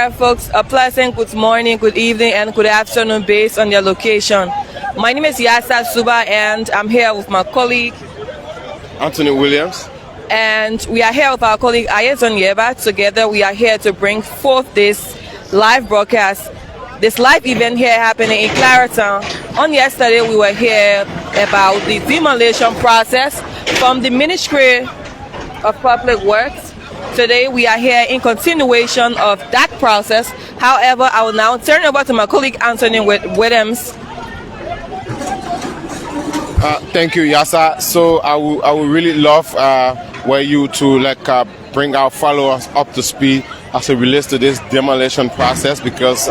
right, folks, a pleasant good morning, good evening, and good afternoon based on your location. My name is Yasa Suba, and I'm here with my colleague Anthony Williams. And we are here with our colleague Ayezon Yeba. Together, we are here to bring forth this live broadcast, this live event here happening in Clarendon. On yesterday, we were here about the demolition process from the Ministry of Public Works. Today, we are here in continuation of that process. However, I will now turn over to my colleague Anthony Williams. Thank you, Yasa. So I would really love were you to bring our followers up to speed as it relates to this demolition process, because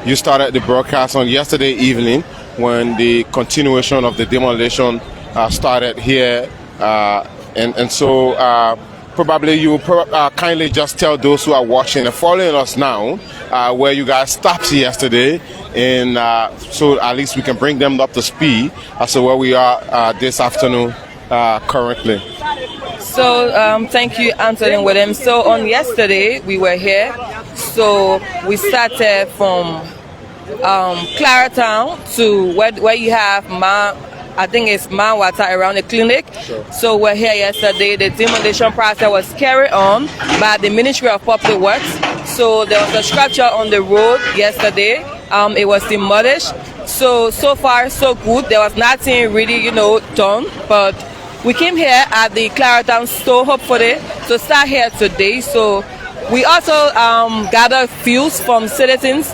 you started the broadcast on yesterday evening when the continuation of the demolition started here, and so probably you will kindly just tell those who are watching and following us now where you guys stopped yesterday, and so at least we can bring them up to speed as to where we are this afternoon currently. So thank you, Anthony Williams. So on yesterday we were here. So we started from Clarendon to where you have I think it's Manwater around the clinic. Sure. So we're here yesterday. The demolition process was carried on by the Ministry of Public Works. So there was a structure on the road yesterday. It was demolished. So far so good. There was nothing really, done. But we came here at the Clarendon store hopefully to start here today. So we also gathered views from citizens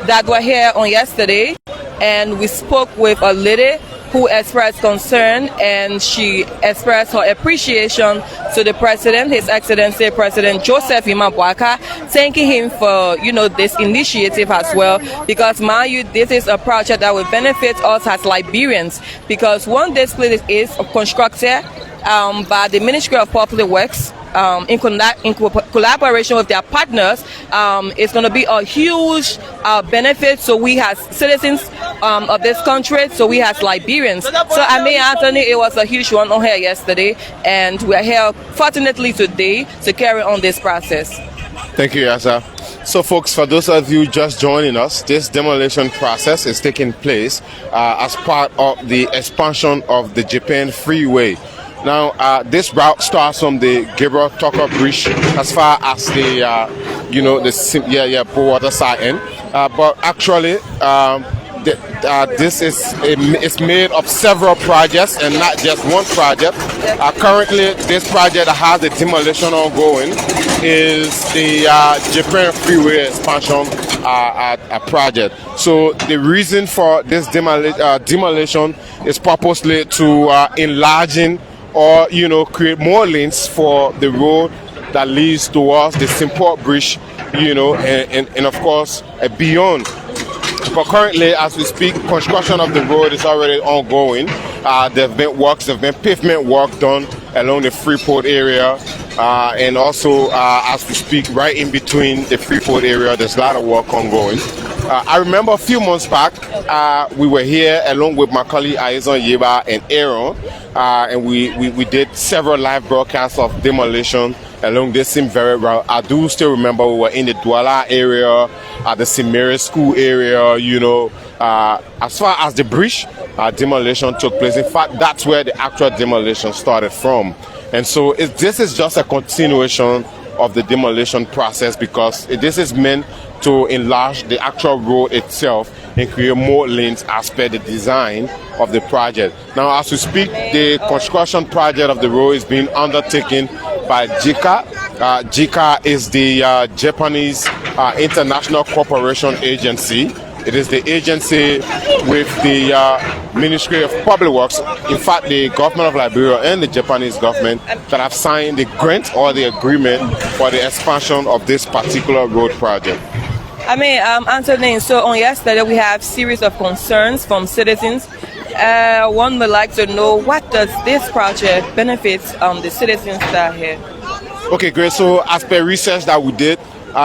that were here on yesterday, and we spoke with a lady who expressed concern, and she expressed her appreciation to the president, His Excellency President Joseph Imabwaka, thanking him for this initiative as well, because mind you, this is a project that will benefit us as Liberians, because one this place is constructed by the Ministry of Public Works in collaboration with their partners. It's going to be a huge benefit. So we as citizens of this country, so we as Liberians. So Anthony, it was a huge one on here yesterday, and we are here fortunately today to carry on this process. thank you, Yasa. So folks, for those of you just joining us, this demolition process is taking place as part of the expansion of the Japan Freeway. Now, this route starts from the Gabriel Tucker Bridge as far as the, Water side end. But actually, this is made of several projects and not just one project. Currently, this project that has the demolition ongoing is the Japan Freeway expansion project. So the reason for this demolition is purposely to enlarging or create more lanes for the road that leads towards the Freeport Bridge, and of course beyond. But currently, as we speak, construction of the road is already ongoing. There have been pavement work done along the Freeport area, and also as we speak, right in between the Freeport area, there's a lot of work ongoing. I remember a few months back, we were here along with my colleague Ayezon Yeba and Aaron, and we did several live broadcasts of demolition along this same very route. I do still remember we were in the Douala area, the Simere School area, as far as the bridge, demolition took place. In fact, that's where the actual demolition started from. And so this is just a continuation of the demolition process, because this is meant to enlarge the actual road itself and create more lanes as per the design of the project. Now, as we speak, the construction project of the road is being undertaken by JICA. JICA is the Japanese International Cooperation Agency. It is the agency with the Ministry of Public Works, in fact the government of Liberia and the Japanese government, that have signed the grant or the agreement for the expansion of this particular road project. Anthony, so on yesterday we have series of concerns from citizens. One would like to know, what does this project benefit the citizens that are here? Okay, great. So as per research that we did,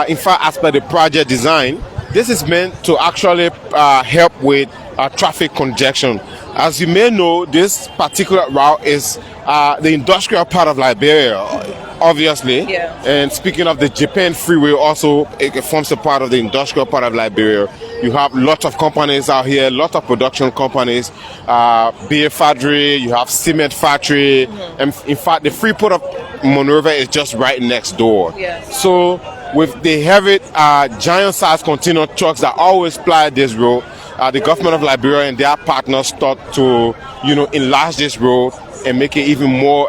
in fact, as per the project design, this is meant to actually help with traffic congestion. As you may know, this particular route is the industrial part of Liberia. obviously. Yeah. And speaking of the Japan Freeway, also it forms a part of the industrial part of Liberia. You have lots of companies out here, lots of production companies, beer factory, you have cement factory, and in fact, the Freeport of Monrovia is just right next door. Yes. So with the heavy, giant-sized container trucks that always ply this road, the government of Liberia and their partners thought to, enlarge this road and make it even more,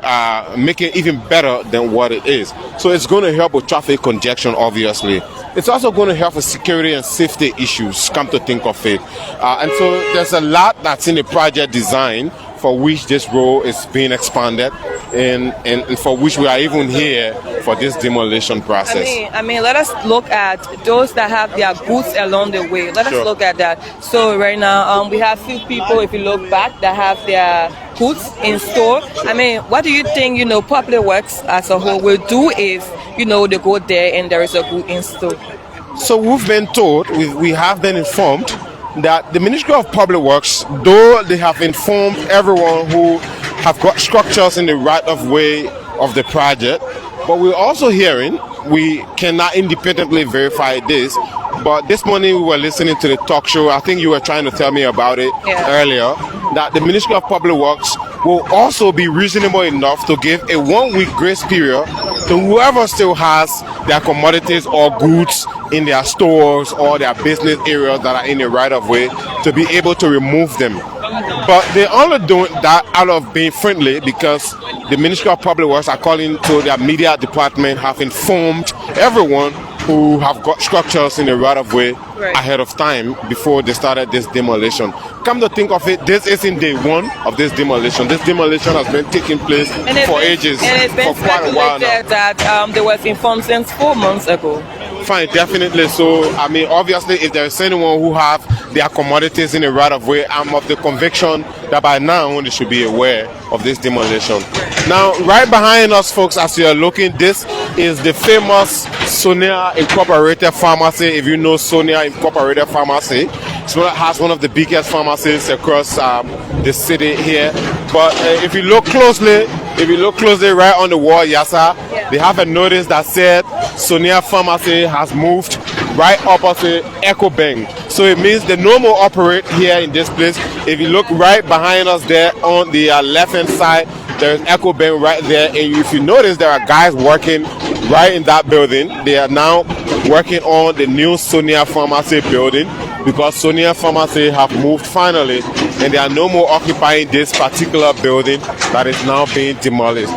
make it even better than what it is. So it's going to help with traffic congestion, obviously. It's also going to help with security and safety issues, come to think of it. And so there's a lot that's in the project design for which this road is being expanded and for which we are even here for this demolition process. I mean, let us look at those that have their goods along the way. Let us look at that. So right now, we have few people, if you look back, that have their goods in store. I mean, what do you think, Public Works as a whole will do if, they go there and there is a good in store? So we've been told, we have been informed that the Ministry of Public Works, though they have informed everyone who have got structures in the right of way of the project, but we're also hearing, we cannot independently verify this, but this morning we were listening to the talk show, I think you were trying to tell me about it earlier, that the Ministry of Public Works will also be reasonable enough to give a 1 week grace period to whoever still has their commodities or goods in their stores or their business areas that are in the right of way to be able to remove them. But they're only doing that out of being friendly because the Ministry of Public Works, according to their media department, have informed everyone who have got structures in the right of way ahead of time before they started this demolition. Come to think of it, this isn't day one of this demolition. This demolition has been taking place for ages, for quite a while now. That there was informed since 4 months ago. Fine, definitely. So, I mean, obviously, if there is anyone who have their commodities in the right of way, I'm of the conviction that by now they should be aware of this demolition. Now, right behind us, folks, as you are looking, this is the famous Sonia Incorporated Pharmacy. If you know Sonia Incorporated Pharmacy, it has one of the biggest pharmacies across the city here. But if you look closely right on the wall, Yasa, they have a notice that said Sonia Pharmacy has moved right opposite Echo Bank. So it means they no more operate here in this place. If you look right behind us there on the left hand side, there's Echo Bank right there. And if you notice, there are guys working right in that building. They are now working on the new Sonia Pharmacy building because Sonia Pharmacy have moved finally and they are no more occupying this particular building that is now being demolished.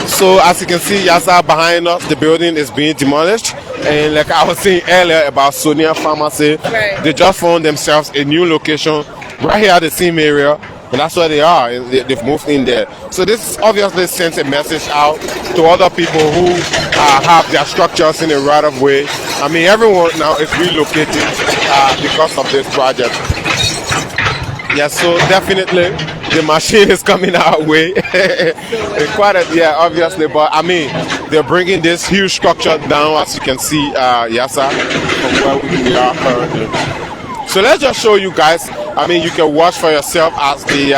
So as you can see, Yasa, behind us, the building is being demolished. And like I was saying earlier about Sonia Pharmacy, they just found themselves a new location right here at the same area. And that's where they are. They've moved in there. So this obviously sends a message out to other people who have their structures in the right of way. I mean, everyone now is relocating because of this project. Yeah, so definitely the machine is coming our way. Obviously, but I mean, they're bringing this huge structure down, as you can see, Yasa, from where we are currently. So let's just show you guys. I mean, you can watch for yourself as the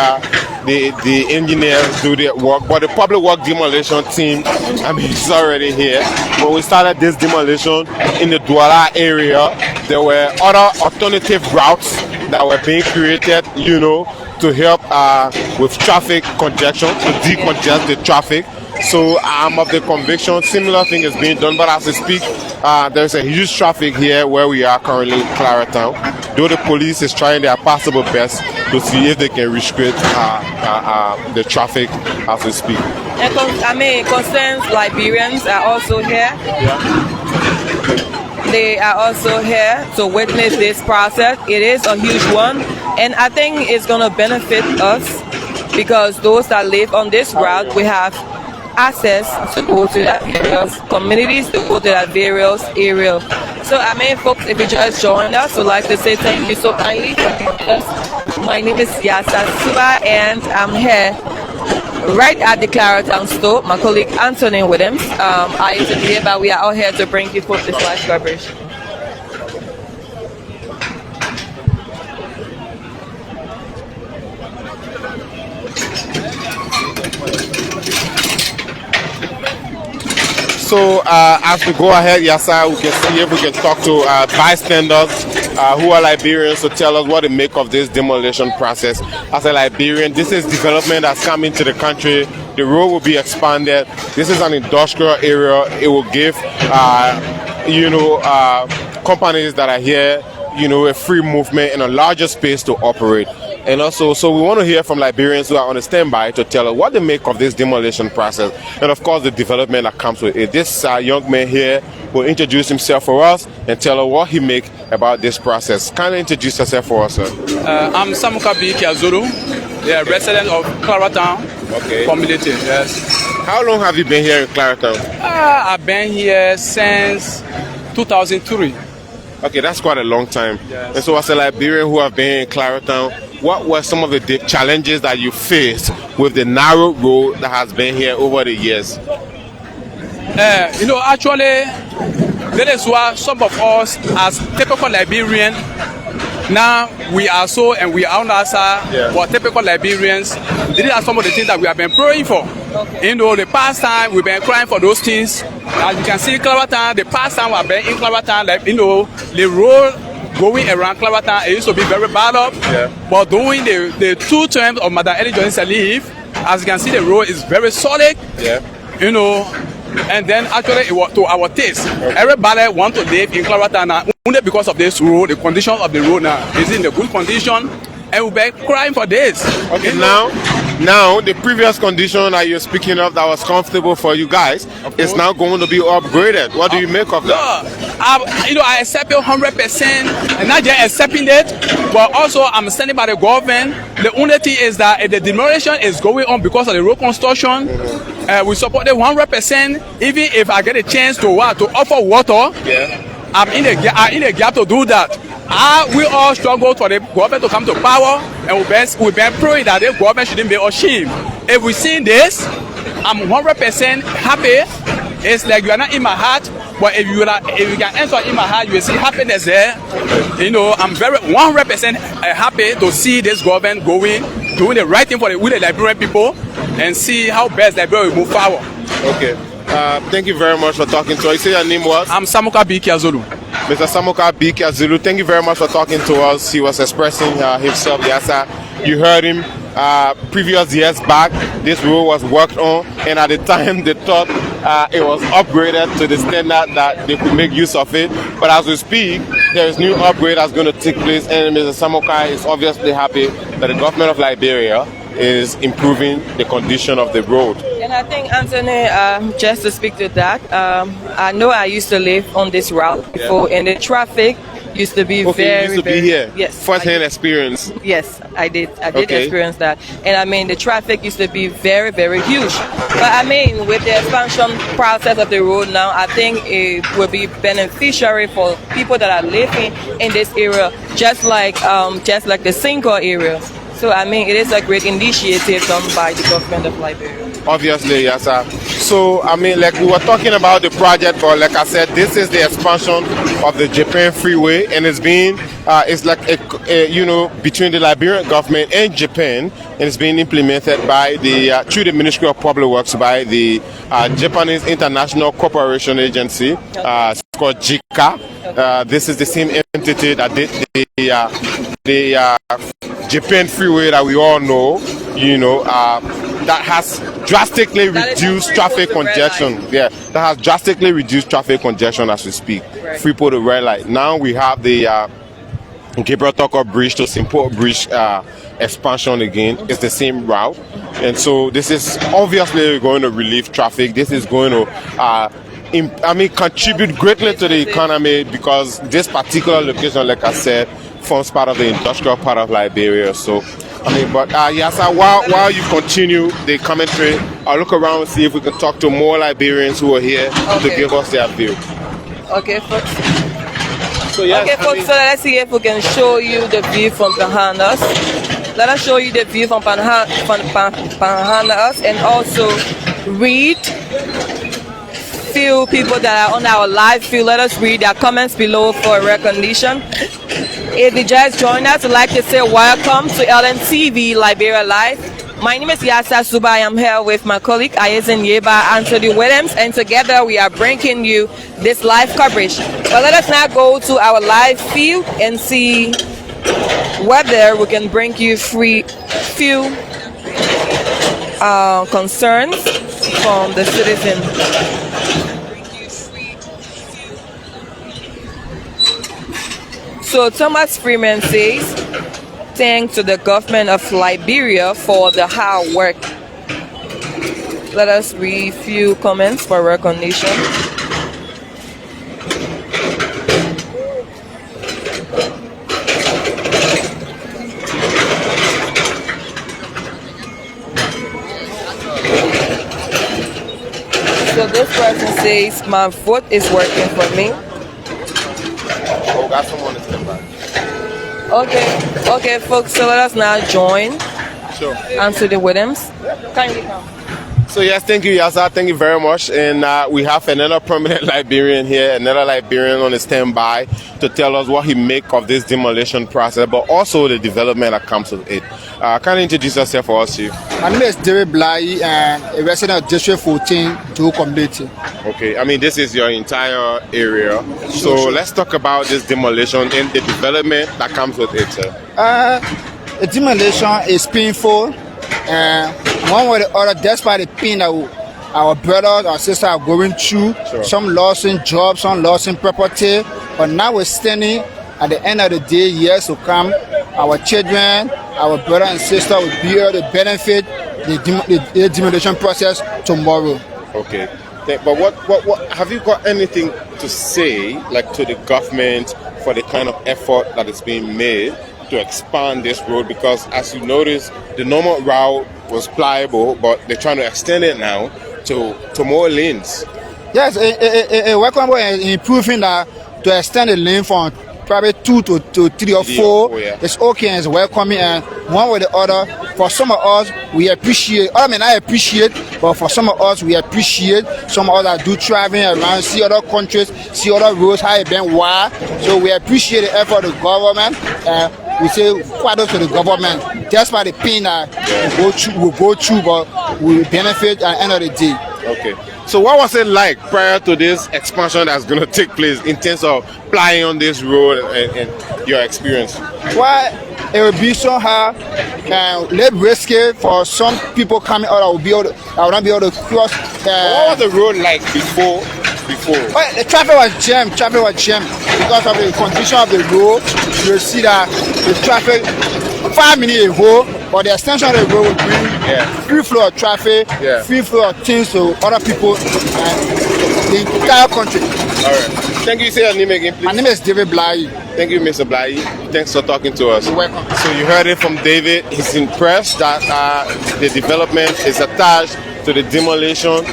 engineers do their work. But the public work demolition team, I mean, it's already here. When we started this demolition in the Douala area, there were other alternative routes that were being created, to help with traffic congestion, to decongest the traffic. So I'm of the conviction similar thing is being done, but as we speak, there's a huge traffic here where we are currently in Claratown. Though the police is trying their possible best to see if they can restrict the traffic as we speak. And concerned Liberians are also here. They are also here to witness this process. It is a huge one, and I think it's going to benefit us because those that live on this route, we have access to go to that various communities, to go to that various areas. So folks, if you just joined us, we'd like to say thank you so kindly for joining us. My name is Yasa Suba, and I'm here right at the Claratown store. My colleague Anthony Williams, I used to be here, but we are out here to bring you this live coverage. So as we go ahead, Yasa, we can see if we can talk to bystanders who are Liberians to tell us what they make of this demolition process. As a Liberian, this is development that's come into the country. The road will be expanded. This is an industrial area. It will give, companies that are here, a free movement in a larger space to operate. And also, so we want to hear from Liberians who are on the standby to tell us what they make of this demolition process and, of course, the development that comes with it. This young man here will introduce himself for us and tell us what he makes about this process. Kindly introduce yourself for us, sir. I'm Samuka B. Kiazulu, the resident of Claratown community. Yes. How long have you been here in Claratown? I've been here since 2003. Okay, that's quite a long time. Yes. And so as a Liberian who have been in Claratown, what were some of the challenges that you faced with the narrow road that has been here over the years? Actually, that is why some of us as typical Liberian, now we are so and we are on our side, but typical Liberians, these are some of the things that we have been praying for. Okay. The past time we've been crying for those things. As you can see, Claratown, the past time we've been in Claratown, the road going around Claratown, it used to be very bad up. Yeah. But during the 2 terms of Madam Ellie Johnson leave, as you can see, the road is very solid. Yeah. And then actually it was to our taste. Okay. Everybody want to live in Claratown now, only because of this road. The condition of the road now is in a good condition, and we've been crying for this. Okay, now the previous condition that you're speaking of that was comfortable for you guys is now going to be upgraded. What do you make of that? I accept it 100%, and not just accepting it, but also I'm standing by the government. The only thing is that if the demolition is going on because of the road construction, we support it 100%. Even if I get a chance to offer water, I'm in a gap to do that. We all struggle for the government to come to power, and we've been praying that the government shouldn't be ashamed. If we see this, I'm 100% happy. It's like you are not in my heart, but if you can enter in my heart, you will see happiness there. I'm very 100% happy to see this government doing the right thing with the Liberian people, and see how best Liberia will move forward. Okay. Thank you very much for talking to us. You say your name was? I'm Samuka B. Kiazulu. Mr. Samuka B. Kiazulu, thank you very much for talking to us. He was expressing himself. Yes, sir. You heard him. Previous years back, this road was worked on, and at the time they thought it was upgraded to the standard that they could make use of it. But as we speak, there is new upgrade that's going to take place, and Mr. Samuka is obviously happy that the government of Liberia is improving the condition of the road. And I think, Anthony, just to speak to that, I know I used to live on this route before, and the traffic used to be be here. Yes, first-hand experience. Yes, I did experience that, and I mean the traffic used to be very, very huge. But I mean, with the expansion process of the road now, I think it will be beneficiary for people that are living in this area, just like the Single area. So I mean, it is a great initiative done by the government of Liberia. Obviously, yes, sir. So I mean, like we were talking about the project, but like I said, this is the expansion of the Japan Freeway, and it's being it's like between the Liberian government and Japan, and it's being implemented by through the Ministry of Public Works by the Japanese International Cooperation Agency. It's called JICA. This is the same entity that did the Japan Freeway that we all know, that has drastically reduced traffic congestion. Yeah, that has drastically reduced traffic congestion as we speak. Right. Freeport to red light. Now we have the Gibraltar Bridge to Simport Bridge expansion again. It's the same route, and so this is obviously going to relieve traffic. This is going to contribute greatly to the economy, because this particular location, like I said, forms part of the industrial part of Liberia. So, while you continue the commentary, I'll look around and see if we can talk to more Liberians who are here to give us their view. Okay, folks. So let's see if we can show you the view from behind us. Let us show you the view from behind us, and also read few people that are on our live feed. Let us read their comments below for recognition. If you just joined us, I'd like to say welcome to LNTV Liberia Live. My name is Yasa Suba. I am here with my colleague Ayezen Yeba, Anthony Williams, and together we are bringing you this live coverage. But let us now go to our live field and see whether we can bring you few concerns from the citizen. So Thomas Freeman says, thanks to the government of Liberia for the hard work. Let us read few comments for recognition. So this person says, my vote is working for me. Oh, got someone to stand by. Okay, folks. So let us now join Sure. Anthony Williams. Kindly come. So yes, thank you, Yasa. Thank you very much. And we have another prominent Liberian here, another Liberian on the standby to tell us what he make of this demolition process, but also the development that comes with it. Can you introduce yourself for us, Chief? My name is David Blai, and a resident of District 14, Joe community. Okay, I mean, this is your entire area. So let's talk about this demolition and the development that comes with it, sir. The demolition is painful, and one way or the other, despite the pain that our brothers, our sisters are going through, Sure. some losing jobs, some losing property, but notwithstanding, at the end of the day, years to come, our children, our brothers and sisters will be able to benefit the demolition process tomorrow. Okay. But what have you got anything to say, like, to the government for the kind of effort that is being made to expand this road? Because as you notice, the normal route was pliable, but they're trying to extend it now to more lanes. Yes, a welcome in improving that to extend the lane from probably 2 to 3 or 4. Yeah. It's okay and it's welcoming, and one way or the other, for some of us, we appreciate. I mean, I appreciate, but for some of us, we appreciate. Some of us that do traveling around, see other countries, see other roads, how it been wide. So we appreciate the effort of the government. We say kudos to the government. Just by the pain that we go through, but we benefit at the end of the day. Okay. So what was it like prior to this expansion that's going to take place in terms of flying on this road and your experience? Well, it will be so hard and less risky for some people coming out. I will not be able to cross. What was the road like before? Well, the traffic was jammed. Because of the condition of the road. You'll see that the traffic 5 minutes ago, but the extension of the road will bring free flow of traffic, free flow of things to other people and the entire country. All right. Thank you. Say your name again, please. My name is David Blai. Thank you, Mr. Blai. Thanks for talking to us. You're welcome. So you heard it from David. He's impressed that the development is attached to the demolition.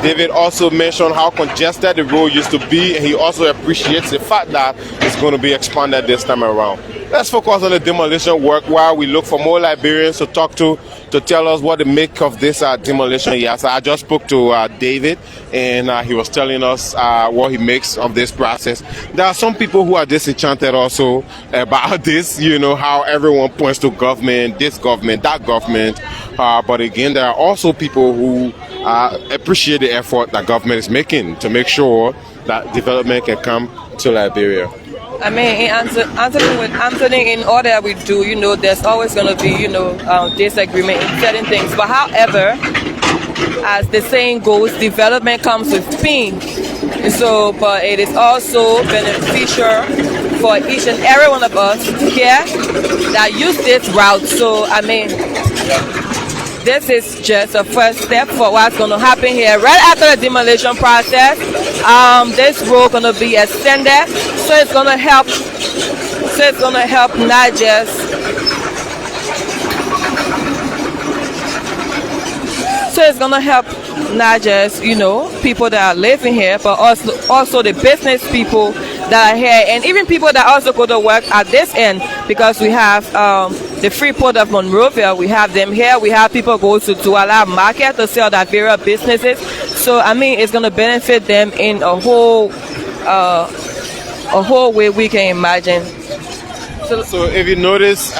David also mentioned how congested the road used to be, and he also appreciates the fact that it's going to be expanded this time around. Let's focus on the demolition work while we look for more Liberians to talk to tell us what they make of this demolition. Yes, I just spoke to David, and he was telling us what he makes of this process. There are some people who are disenchanted also about this, you know, how everyone points to government, this government, that government. But again, there are also people who appreciate the effort that government is making to make sure that development can come to Liberia. I mean, with Anthony, in all that we do, you know, there's always going to be, you know, disagreement in certain things. But however, as the saying goes, development comes with pain. So, but it is also beneficial for each and every one of us here that use this route. So, I mean, this is just a first step for what's going to happen here. Right after the demolition process, this road going to be extended, so it's going to help. So it's going to help not just. So it's going to help not just, you know, people that are living here, but also the business people that are here, and even people that also go to work at this end, because we have the Freeport of Monrovia, we have them here. We have people go to Douala market to sell their various businesses. So I mean, it's going to benefit them in a whole way we can imagine. So if you notice,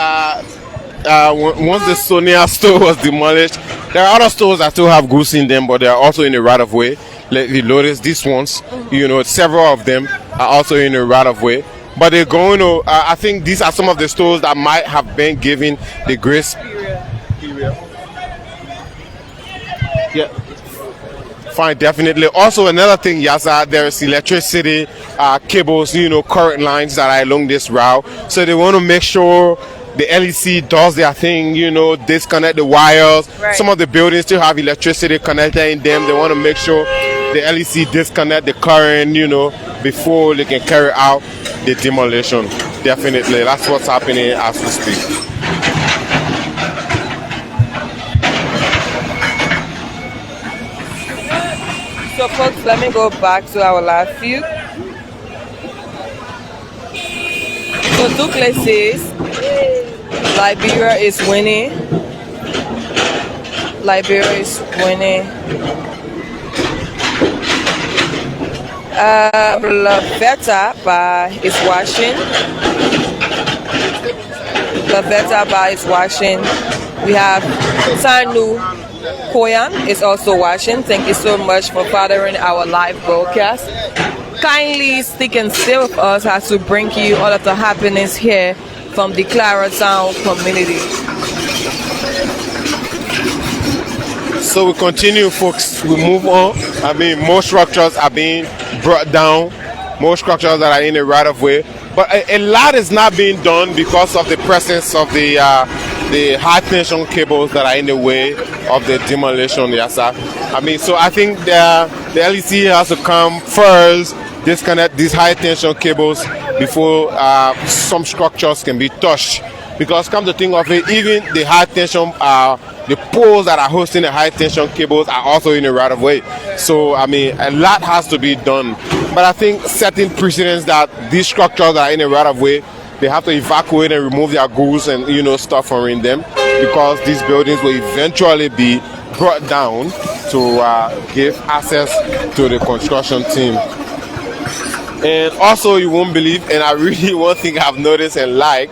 once the Sonia store was demolished, there are other stores that still have goose in them, but they are also in the right of way. Like you notice these ones, several of them are also in the right of way. But they're going to, I think these are some of the stores that might have been given the grace period. Yeah. Fine, definitely. Also, another thing, Yasa, there's electricity cables, current lines that are along this route. So they want to make sure the LEC does their thing, disconnect the wires. Right. Some of the buildings still have electricity connected in them. They want to make sure the LEC disconnect the current, before they can carry out the demolition. Definitely. That's what's happening as we speak. So folks, let me go back to our last view. So Ducle says Liberia is winning. Liberia is winning. Lavetta is watching. Lavetta is watching. We have Sanu Koyan is also watching. Thank you so much for following our live broadcast. Kindly stick and stay with us as we bring you all of the happenings here from the Claratown community. So we continue, folks. We move on. More structures are being brought down. More structures that are in the right of way. But a lot is not being done because of the presence of the high tension cables that are in the way of the demolition. Yes, sir. So I think the LEC has to come first, disconnect these high tension cables before some structures can be touched. Because come to think of it, even the high tension, the poles that are hosting the high tension cables are also in the right of way. So a lot has to be done. But I think setting precedents that these structures that are in the right of way, they have to evacuate and remove their goods and stuff from in them, because these buildings will eventually be brought down to give access to the construction team. And also, you won't believe, and I really one thing I've noticed and like,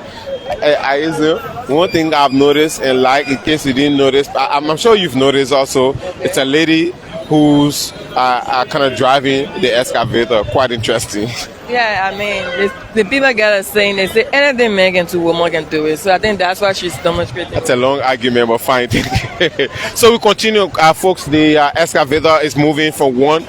one thing I've noticed and like, in case you didn't notice, I'm sure you've noticed also, it's a lady who's kind of driving the excavator. Quite interesting. Yeah, the people get us saying, they say anything man can do, woman can do it. So I think that's why she's demonstrating. That's a long argument, but fine. So we continue, folks. The excavator is moving from one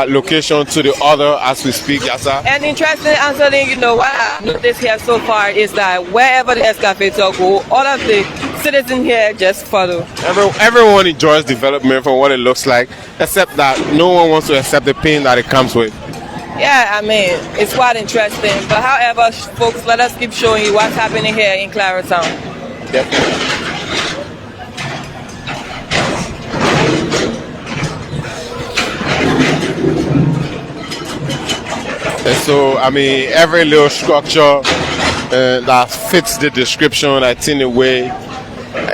location to the other as we speak. Yes, sir. And interesting, Anthony, what I noticed here so far is that wherever the excavator go, all of the citizens here just follow. Everyone enjoys development from what it looks like, except that no one wants to accept the pain that it comes with. Yeah, it's quite interesting. But however, folks, let us keep showing you what's happening here in Claratown. Definitely. And so, every little structure that fits the description, that's in a way,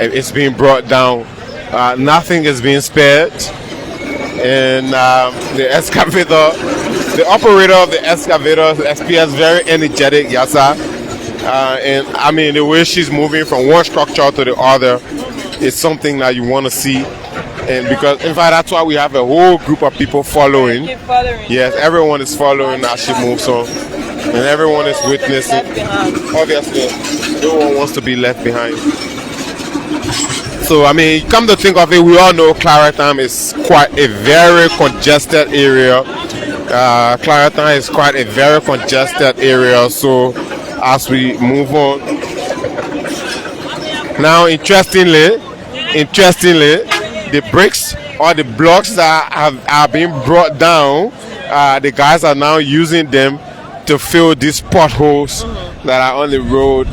it's being brought down. Nothing is being spared. And the excavator, the operator of the excavator appears very energetic, yes, sir. And the way she's moving from one structure to the other is something that you want to see. And because, in fact, that's why we have a whole group of people following. Yes, everyone is following as she moves on. And everyone is witnessing. Obviously, no one wants to be left behind. So, come to think of it, we all know Claratown is quite a very congested area. Claratown is quite a very congested area. So, as we move on. Now, interestingly, the bricks or the blocks that are being brought down, the guys are now using them to fill these potholes that are on the road,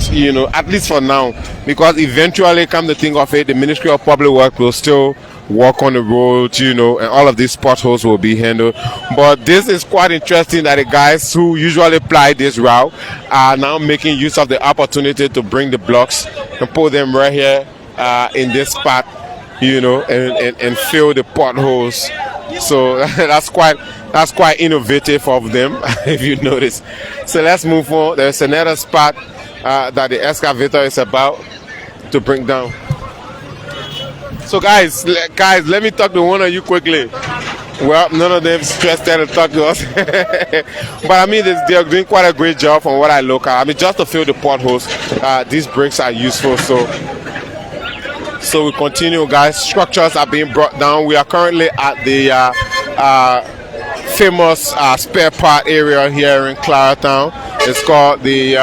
at least for now, because eventually, come to think of it, the Ministry of Public Works will still work on the road, and all of these potholes will be handled. But this is quite interesting that the guys who usually ply this route are now making use of the opportunity to bring the blocks and put them right here in this spot, and fill the potholes. So that's quite innovative of them, if you notice. So let's move on. There's another spot that the excavator is about. to bring down. So guys, let me talk to one of you quickly. Well, none of them stressed to talk to us. But I mean, they're doing quite a great job from what I look at. I mean, just to fill the potholes, these bricks are useful. So we continue, guys. Structures are being brought down. We are currently at the famous spare part area here in Claratown. It's called the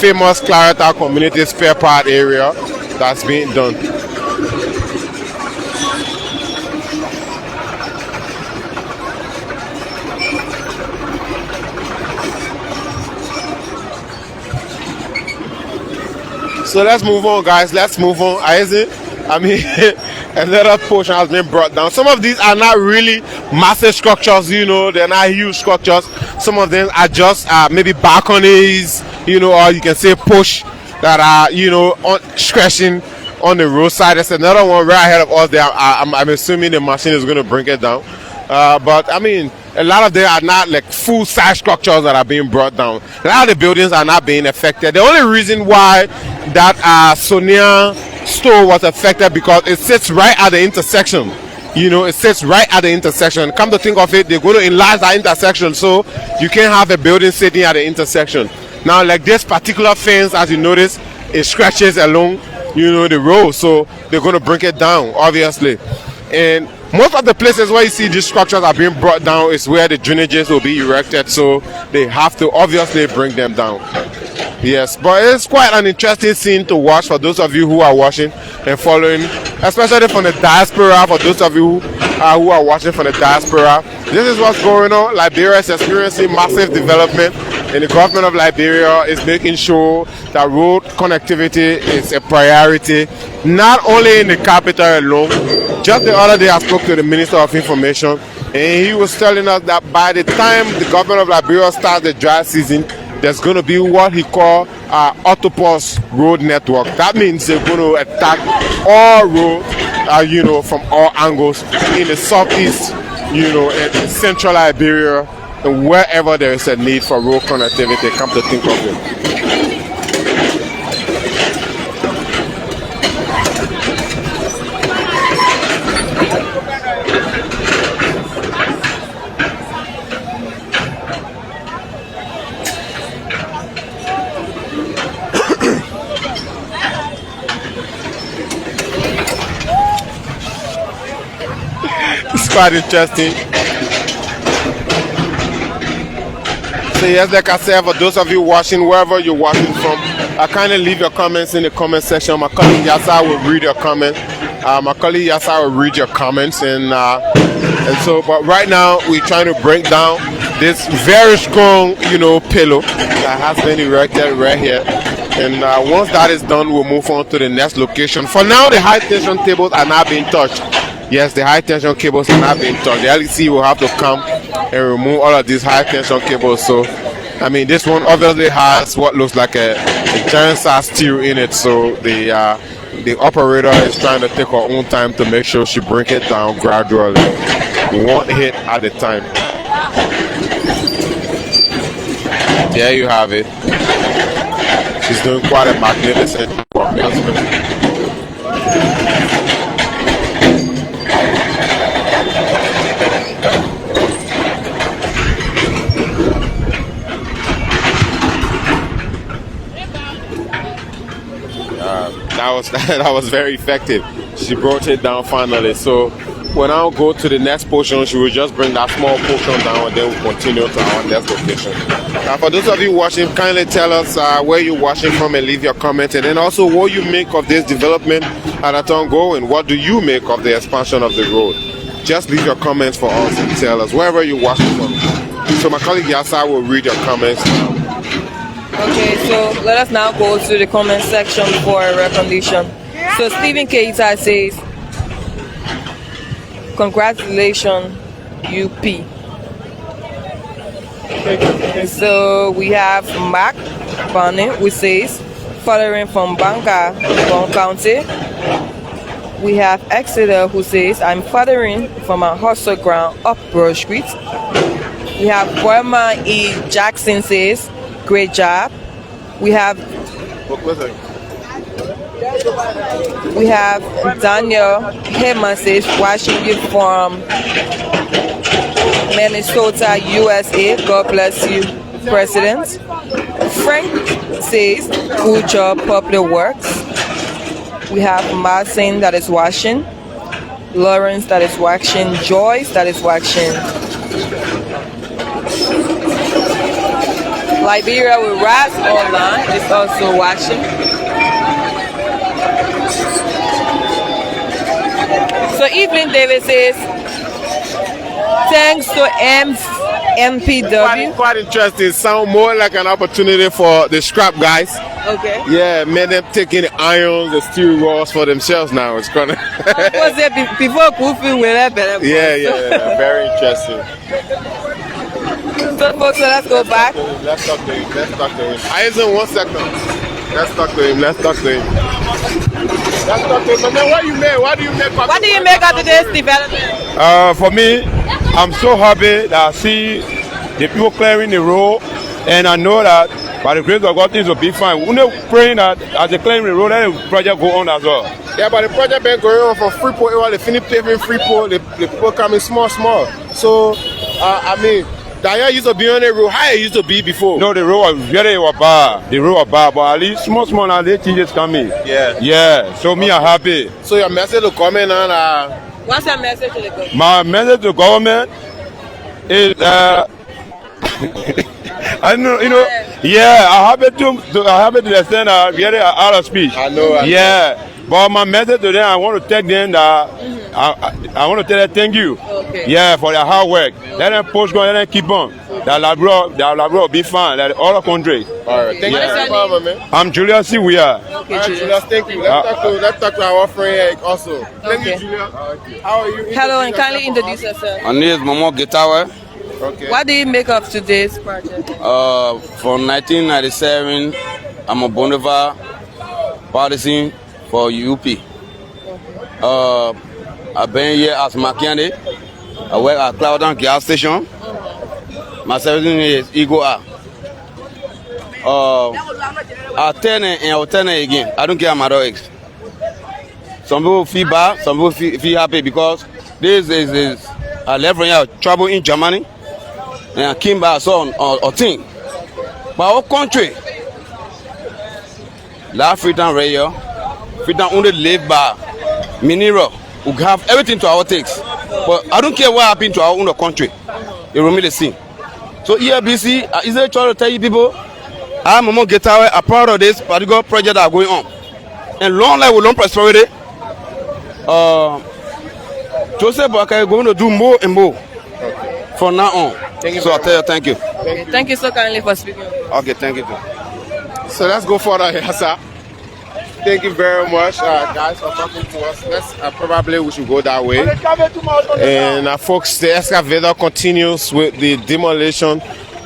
famous Claratown Community Spare Part Area that's being done. So let's move on, guys. Let's move on. Isaac, I mean, another portion has been brought down. Some of these are not really massive structures, you know, they're not huge structures. Some of them are just maybe balconies, you know, or you can say push that are, you know, stretching on the roadside. There's another one right ahead of us there. I'm assuming the machine is going to bring it down. But I mean, a lot of them are not like full-size structures that are being brought down. A lot of the buildings are not being affected. The only reason why that Sonia store was affected because it sits right at the intersection. You know, it sits right at the intersection. Come to think of it, they're going to enlarge that intersection, so you can't have a building sitting at the intersection. Now, like this particular fence, as you notice, it stretches along, you know, the road, so they're going to bring it down, obviously. And most of the places where you see these structures are being brought down is where the drainages will be erected, so they have to obviously bring them down. Yes, but it's quite an interesting scene to watch for those of you who are watching and following, especially from the diaspora. For those of you who are watching from the diaspora, this is what's going on. Liberia is experiencing massive development, and the government of Liberia is making sure that road connectivity is a priority, not only in the capital alone. Just the other day I spoke to the Minister of Information, and he was telling us that by the time the government of Liberia starts the dry season, there's going to be what he called octopus road network. That means they're going to attack all roads, you know, from all angles in the southeast, you know, and in central Liberia, and wherever there is a need for road connectivity, come to think of it. Quite interesting. So yes, like I said, for those of you watching, wherever you're watching from, kindly leave your comments in the comment section. My colleague Yasa will read your comments. And so, but right now we're trying to break down this very strong, you know, pillow that has been erected right here. And once that is done, we'll move on to the next location. For now, the high tension cables are not being touched. Yes, the high tension cables are not being touched. The LEC will have to come and remove all of these high tension cables. So, I mean, this one obviously has what looks like a giant size steel in it. So the operator is trying to take her own time to make sure she brings it down gradually, one hit at a time. There you have it. She's doing quite a magnificent work. That was very effective. She brought it down finally. So when I'll go to the next portion, she will just bring that small portion down, and then we'll continue to our next location. For those of you watching, kindly tell us where you're watching from and leave your comment, and then also what you make of this development that's ongoing. What do you make of the expansion of the road? Just leave your comments for us and tell us wherever you're watching from. So my colleague Yasa will read your comments now. Okay, so let us now go to the comment section for a recognition. So Stephen Keita says, congratulations, UP. So we have Mark Barney, who says, following from Banga, Bon County. We have Exeter, who says, I'm fathering from a hustle ground up Broad Street. We have Burma E. Jackson says, great job. We have We have Daniel Hema says, watching you from Minnesota, USA. God bless you, President. Frank says, good job, Public Works. We have Martin that is watching. Lawrence that is watching. Joyce that is watching. Liberia with Raz online is also watching. So Evelyn Davis says, thanks to MPW. Quite interesting. Sound more like an opportunity for the scrap guys. Okay. Yeah, made them taking the irons, the steel rods for themselves now. It's gonna. Was it before Kofi with that? Yeah. Very interesting. So folks, so let's go back. Let's talk to him. I just in 1 second. Let's talk to him. But then what do you make of today's development? For me, I'm so happy that I see the people clearing the road, and I know that by the grace of God things will be fine. We're not praying that as they clearing the road, let the project go on as well. Yeah, but the project been going on from Freeport. They finish paving Freeport. The people coming small. So, I mean, that used to be on the road. How it used to be before? No, the road was bad. But at least small now the changes coming. Yeah. So me, I'm happy. So your message to comment on? What's your message to the government? My message to the government is, I know, I happy to extend really out of speech. I know. Yeah, but my message to them, I want to tell them that I want to tell them thank you. Okay. Yeah, for their hard work. Let them push going, let them keep on. That Liberia will be fine, like all the country. All right. Thank you very much, man. I'm Julius C. We are. Okay, All right, Julius, thank you. Let's talk to our friend also. Thank you, Okay. Julius. How are you? Hello, and kindly introduce yourself. My name is Momo Getawe. Okay. What do you make of today's project? From 1997, I'm a Bonneville partisan for UP. I've been here as mechanic. I work at Cloudon gas station. My service is Eagle R. I'll turn it and I'll turn it again. I don't care my dogs. Some people feel bad, some people feel happy because this is I left from here travel in Germany and I came back on a thing. But our country, La Freedom Radio, Freedom only live by mineral. We have everything to our takes. But I don't care what happened to our own country. You will really see. So ERBC is trying to tell you people, I'm Momo Getawe, a part of this particular project that are going on. And long life with long prosperity. Joseph Baka is going to do more and more from now on. So I tell you, thank you. Okay, thank you so kindly for speaking. Okay, thank you too. So let's go further here, sir. Thank you very much, guys, for talking to us. Let's probably we should go that way. And folks, the excavator continues with the demolition.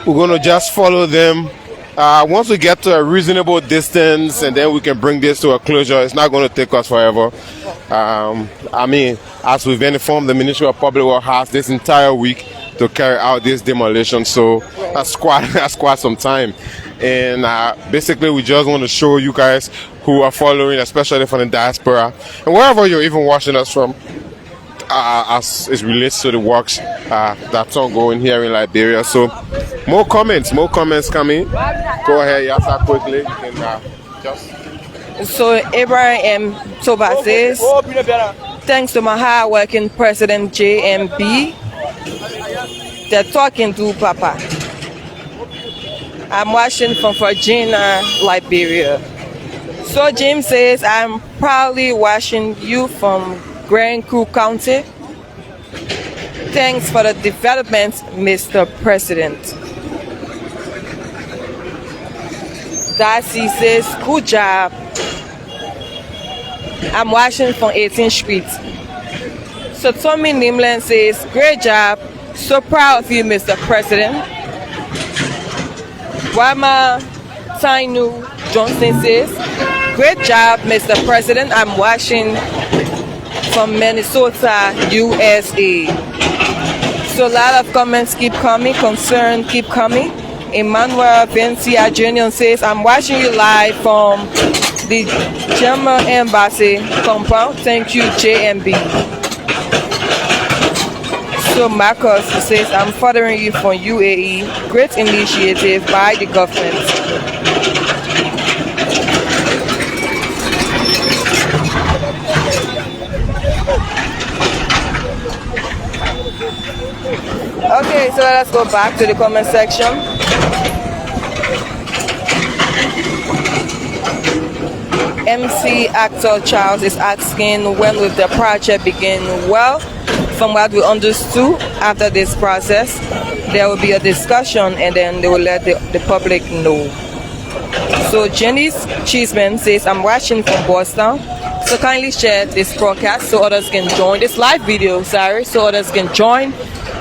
We're going to just follow them. Once we get to a reasonable distance, and then we can bring this to a closure. It's not going to take us forever. I mean, as we've been informed, the Ministry of Public Works has this entire week to carry out this demolition. So that's quite some time. And basically, we just want to show you guys who are following, especially from the diaspora, and wherever you're even watching us from, as it relates to the works that's ongoing here in Liberia. So more comments coming. Go ahead, Yasa, quickly. You can just. So Abraham Toba says, thanks to my hard-working President JMB, they're talking to Papa. I'm watching from Virginia, Liberia. So James says, I'm proudly watching you from Grand Crew County. Thanks for the development, Mr. President. Darcy says, good job. I'm watching from 18th Street. So Tommy Nimland says, great job. So proud of you, Mr. President. Wama Tainu Johnson says, great job, Mr. President. I'm watching from Minnesota, USA. So a lot of comments keep coming, concern keep coming. Emmanuel Vincia Jr. says, I'm watching you live from the German Embassy compound. Thank you, JMB. So Marcus says, I'm following you from UAE. Great initiative by the government. Okay, so let's go back to the comment section. MC Actor Charles is asking, when will the project begin? Well, from what we understood, after this process, there will be a discussion and then they will let the public know. So Jenny's Cheeseman says, I'm watching from Boston. So kindly share this broadcast so others can join this live video, so others can join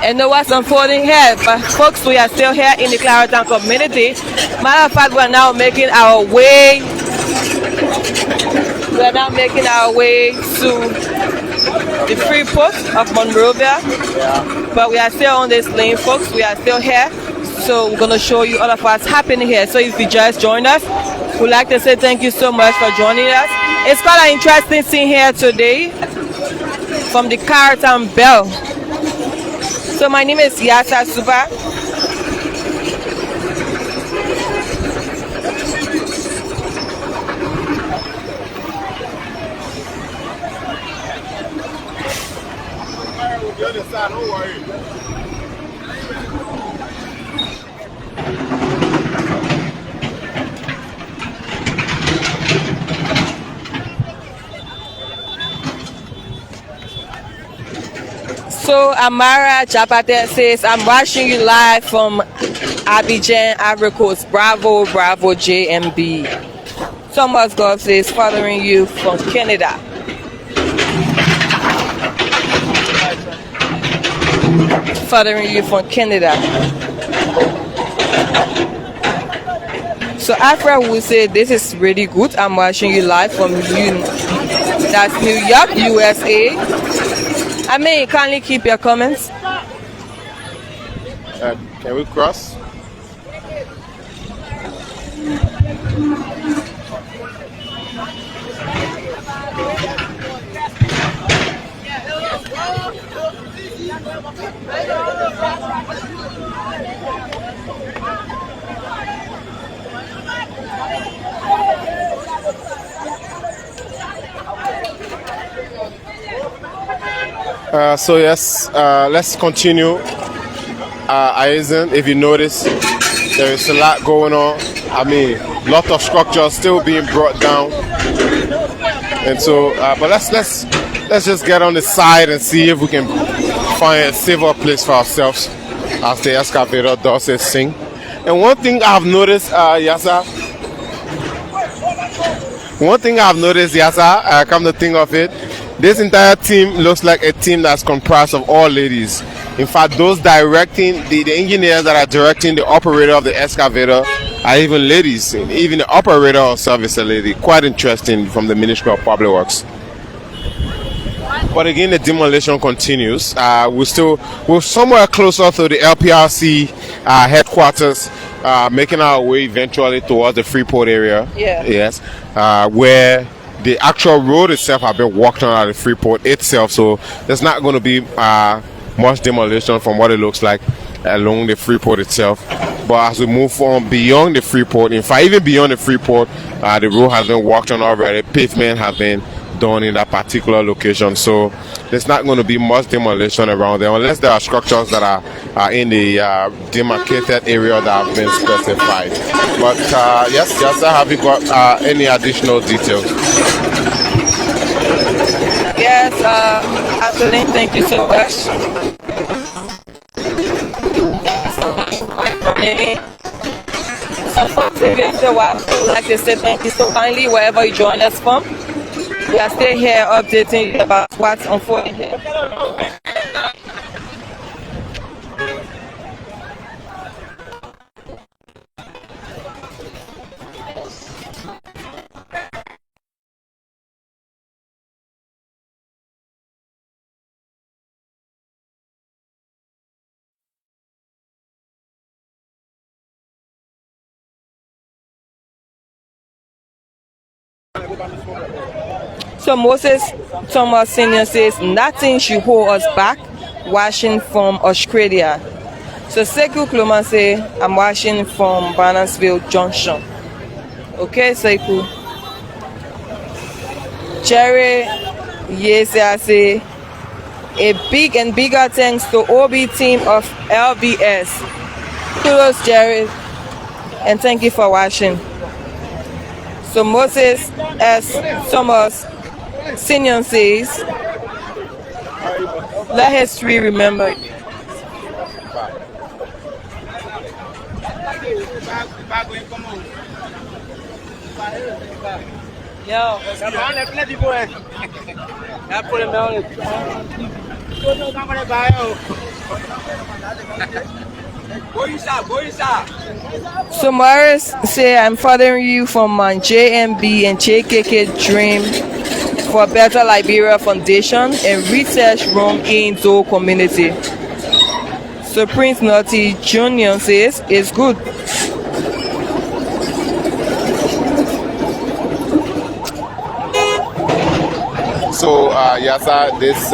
and know what's unfolding here. But folks, we are still here in the Clarendon community. Matter of fact, we are now making our way. We are now making our way to the Freeport of Monrovia. But we are still on this lane, folks. We are still here. So we're going to show you all of what's happening here. So if you just joined us, we'd like to say thank you so much for joining us. It's quite an interesting scene here today from the Clarendon Bell. So my name is Yasa Suba. So Amara Chapate says, I'm watching you live from Abidjan, Ivory Coast. Bravo, bravo, JMB. Thomas Goff says, following you from Canada. Following you from Canada. So Afra will say, this is really good. I'm watching you live from that's New York, USA. I mean, kindly keep your comments. Can we cross? So yes, let's continue. Aizen, if you notice, there is a lot going on. I mean, lot of structures still being brought down, and so. But let's just get on the side and see if we can find a safer place for ourselves as the excavator does its thing. And one thing I've noticed, Yasa. Come to think of it, this entire team looks like a team that's comprised of all ladies. In fact, those directing, the engineers that are directing the operator of the excavator are even ladies. Even the operator herself is a lady. Quite interesting from the Ministry of Public Works. But again, the demolition continues. We're somewhere closer to the LPRC headquarters, making our way eventually towards the Freeport area. Yeah. Yes. Where the actual road itself has been walked on at the Freeport itself, so there's not going to be much demolition from what it looks like along the Freeport itself. But as we move on beyond the Freeport, in fact, even beyond the Freeport, the road has been walked on already. Pavement has been done in that particular location, so there's not going to be much demolition around there unless there are structures that are in the demarcated area that have been specified. But yes, have you got any additional details? Yes, absolutely. Thank you so much. So folks, like I said, thank you so kindly wherever you join us from. We are still here updating you about what's unfolding here. So Moses Thomas Senior says nothing should hold us back watching from Australia. So Sekou Kloman say I'm watching from Barnesville Junction. Okay, Sekou. Jerry yes, I say a big and bigger thanks to OB team of LBS. Kudos Jerry and thank you for watching. So Moses S. Thomas Senior says, let history remember. Yo, so Morris say I'm following you from JMB and JKK Dream for Better Liberia Foundation and Research Room in Zoo Community. So Prince Naughty Jr. says it's good. So Yasa, this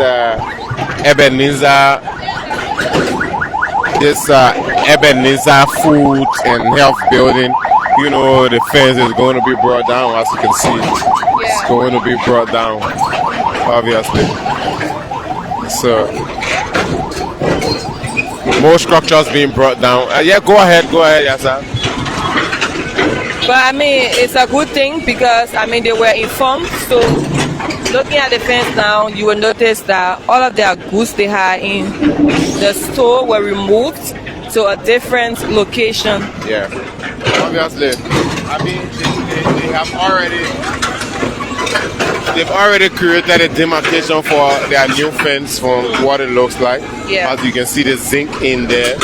Ebenezer Food and Health Building, you know, the fence is going to be brought down, as you can see. It's going to be brought down, obviously. So more structures being brought down. Yeah, go ahead, Yasa. But I mean, it's a good thing because I mean they were informed. So looking at the fence now, you will notice that all of their goods they had in the store were removed to a different location. Yeah, obviously. I mean, they've already created a demarcation for their new fence from what it looks like. Yeah. As you can see the zinc in there.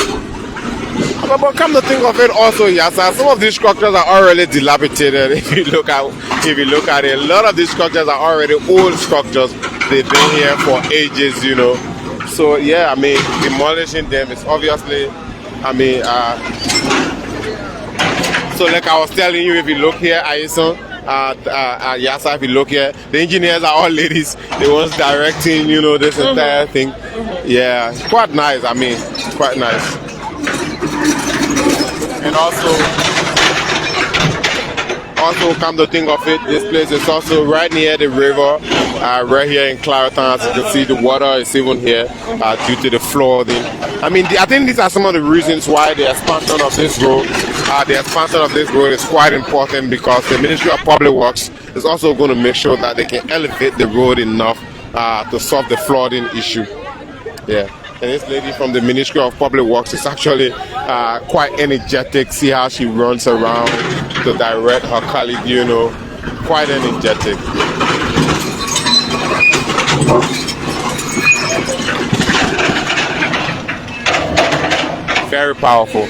But come to think of it also, Yasa, some of these structures are already dilapidated. If you look at it, a lot of these structures are already old structures. They've been here for ages, you know. So yeah, I mean, demolishing them is obviously, I mean, so like I was telling you, if you look here, Aison, Yasa, if you look here, the engineers are all ladies. The ones directing, you know, this entire thing. Yeah, it's quite nice. I mean, it's quite nice. And also come to think of it, this place is also right near the river, right here in Clareton. As you can see, the water is even here due to the flooding. I mean, I think these are some of the reasons why the expansion of this road, is quite important, because the Ministry of Public Works is also going to make sure that they can elevate the road enough to solve the flooding issue. Yeah. And this lady from the Ministry of Public Works is actually quite energetic. See how she runs around to direct her colleague, you know, quite energetic. Very powerful.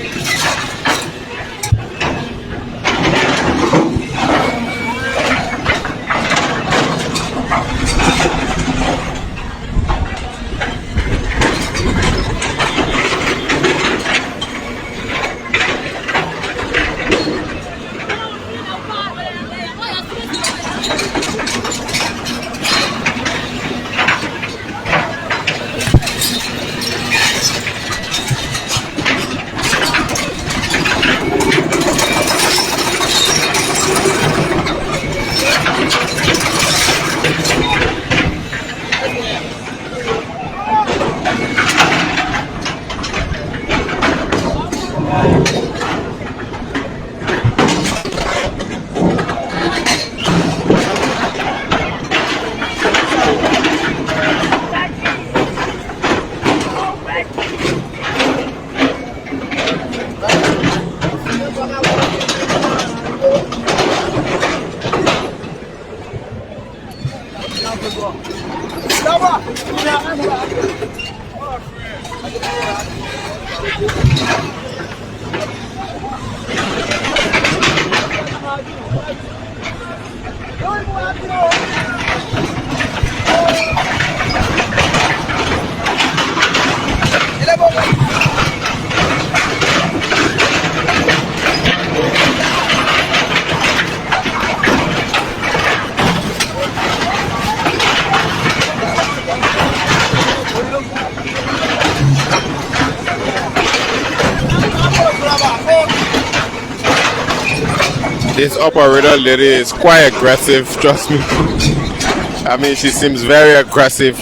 This operator lady is quite aggressive, trust me. I mean, she seems very aggressive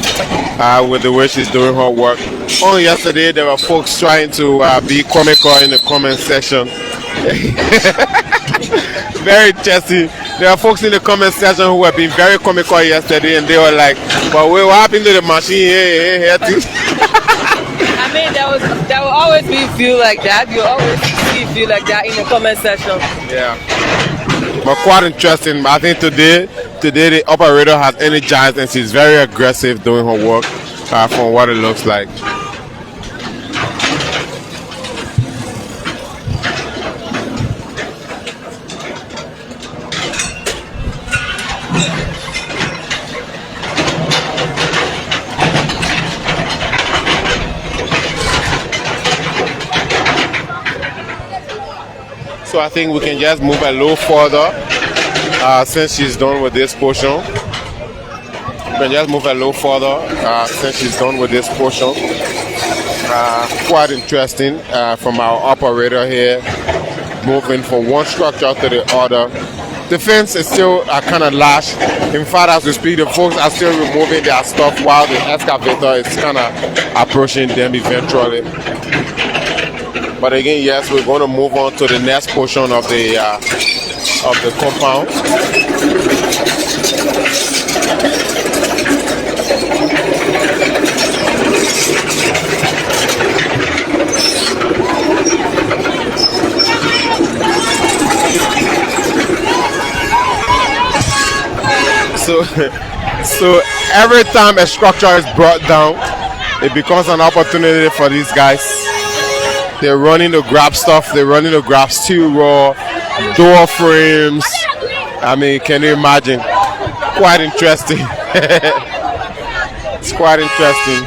with the way she's doing her work. Only yesterday, there were folks trying to be comical in the comment section. Very interesting. There are folks in the comment section who were being very comical yesterday, and they were like, "But wait, what happened to the machine here?" I mean, there will always be view like that. You always see view like that in the comment section. Yeah. But quite interesting. I think today the operator has energized and she's very aggressive doing her work from what it looks like. So I think we can just move a little further since she's done with this portion. We can just move a little further since she's done with this portion. Quite interesting from our operator here, moving from one structure to the other. The fence is still kind of lash. In fact, as we speak, the folks are still removing their stuff while the excavator is kind of approaching them eventually. But again, yes, we're going to move on to the next portion of the compound. So every time a structure is brought down, it becomes an opportunity for these guys. They're running to grab stuff. They're running to grab steel raw, door frames. I mean, can you imagine? Quite interesting. It's quite interesting.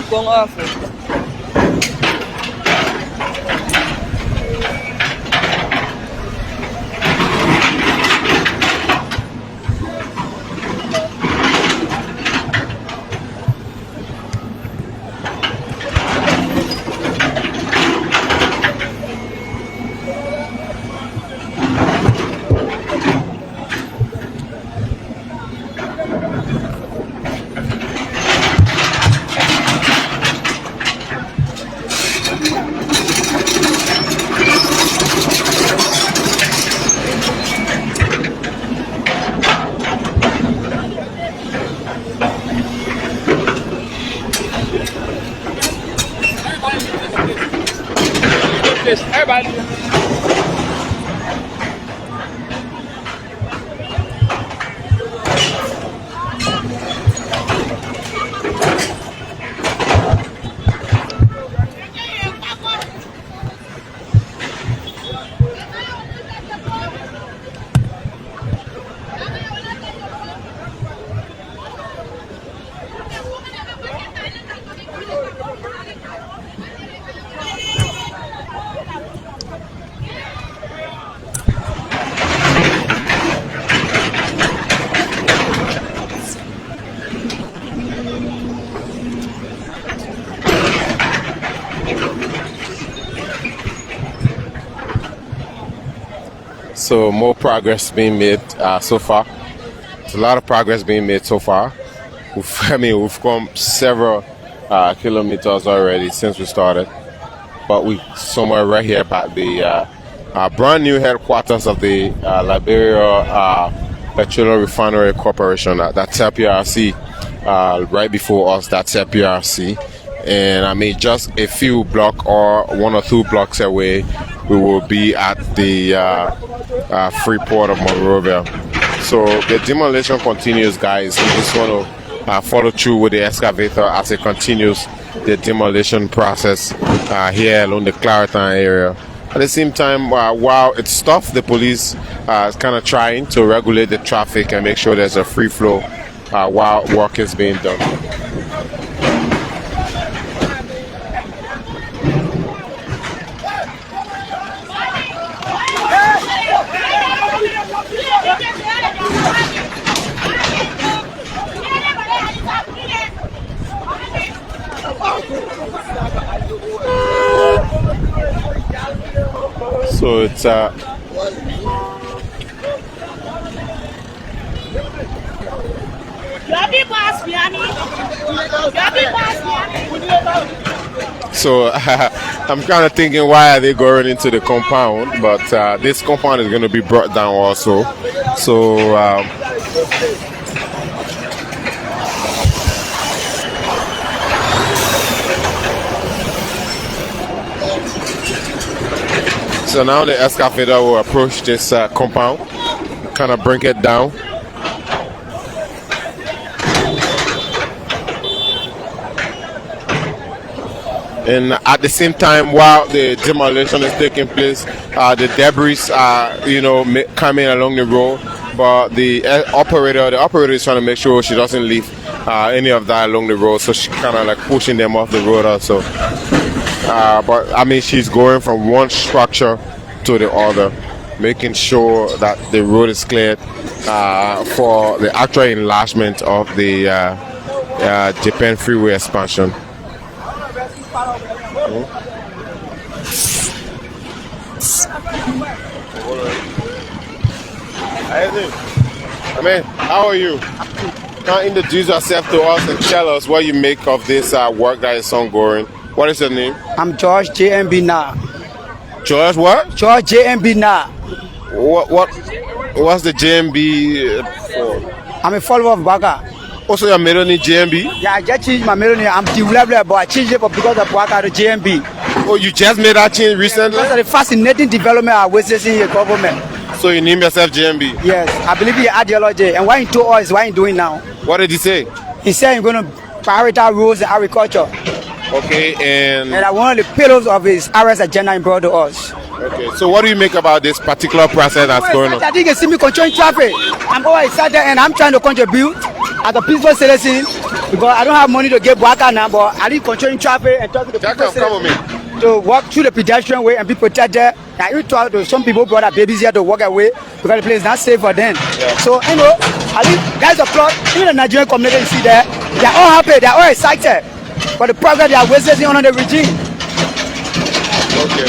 Going off. Everybody. So more progress being made so far. There's a lot of progress being made so far. We've come several kilometers already since we started. But we somewhere right here at the brand new headquarters of the Liberia Petroleum Refinery Corporation. That's LPRC. Right before us, that's LPRC. And I mean, just a few blocks or 1 or 2 blocks away, we will be at the Freeport of Monrovia. So the demolition continues, guys. We just want to follow through with the excavator as it continues the demolition process here along the Clareton area. At the same time, while it's tough, the police is kind of trying to regulate the traffic and make sure there's a free flow while work is being done. So it's so I'm kind of thinking, why are they going into the compound? But this compound is going to be brought down also. So so now the excavator will approach this compound, kind of bring it down. And at the same time, while the demolition is taking place, the debris are, coming along the road. But the operator is trying to make sure she doesn't leave any of that along the road. So she's kind of like pushing them off the road also. But I mean, she's going from one structure to the other, making sure that the road is cleared for the actual enlargement of the Japan Freeway expansion. I mean, how are you? Can you introduce yourself to us and tell us what you make of this work that is ongoing? What is your name? I'm George JMB Na. George what? George JMB Na. What's the JMB for? I'm a follower of Baka. Also your middle name JMB? Yeah, I just changed my middle name. I'm Developed, but I changed it because of Baka to JMB. Oh, you just made that change recently? Because of the fascinating development I was in the government. So you name yourself JMB? Yes, I believe in ideology. And what he told us, what he's doing now. What did he say? He said he's going to prioritize rules and agriculture. Okay, and that one of the pillars of his RS agenda he brought to us. Okay, so what do you make about this particular process that's going on? I think you see me controlling traffic. I'm always excited and I'm trying to contribute as a peaceful citizen because I don't have money to get Waka now, but I need controlling traffic and talk to the people to walk through the pedestrian way and be protected. I even talk to some people brought their babies here to walk away because the place is not safe for them. Yeah. So, I think that's a plot. Even the Nigerian community you see there, they're all happy, they're all excited for the progress they are witnessing under the regime. Okay.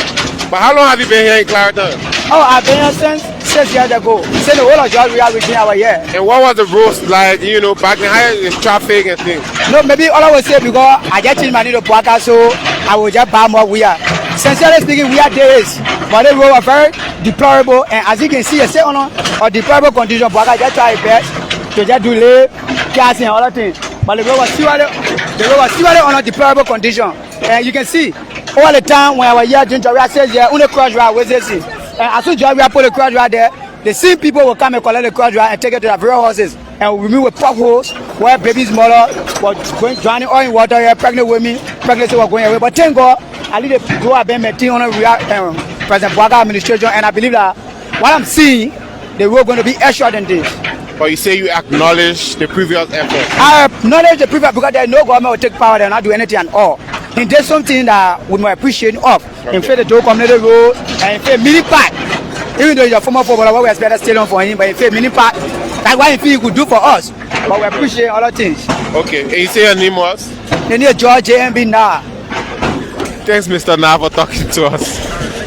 But how long have you been here in Clareton? Oh, I've been here since 6 years ago. Since the whole of Georgia region our year. And what was the rules like, back then, how is traffic and things? No, maybe all I would say because I just changed my name to Puaka, so I will just buy more weird. Sincerely speaking, weird days. But the road was very deplorable, and as you can see, say on a deplorable condition, Puaka just try his best to just do late, gas and other things. But the road was still on a deplorable condition. And you can see all the time when I was here doing Georgia says yeah, on the cross road was this. And as soon as Georgia put the cross road there, the same people will come and collect the cross road and take it to their various horses. And we meet with potholes where baby's mother was drowning all in water here, pregnant women, pregnancy was going away. But thank God, I need to go up and maintain on a President Bwaga administration, and I believe that what I'm seeing, they were going to be extra than this. But you say you acknowledge the previous effort. I acknowledge the previous because there is no government will take power, they will not do anything at all. And there's something that we might appreciate of. Okay. In fact, the Joe community road and in fact, mini park. Even though he's a former footballer, what we expect to stay on for him, but in fact, mini park, that's what he could do for us. But we appreciate other things. Okay, and you say your name was? The name is George JMB Na. Thanks, Mr. Na, for talking to us.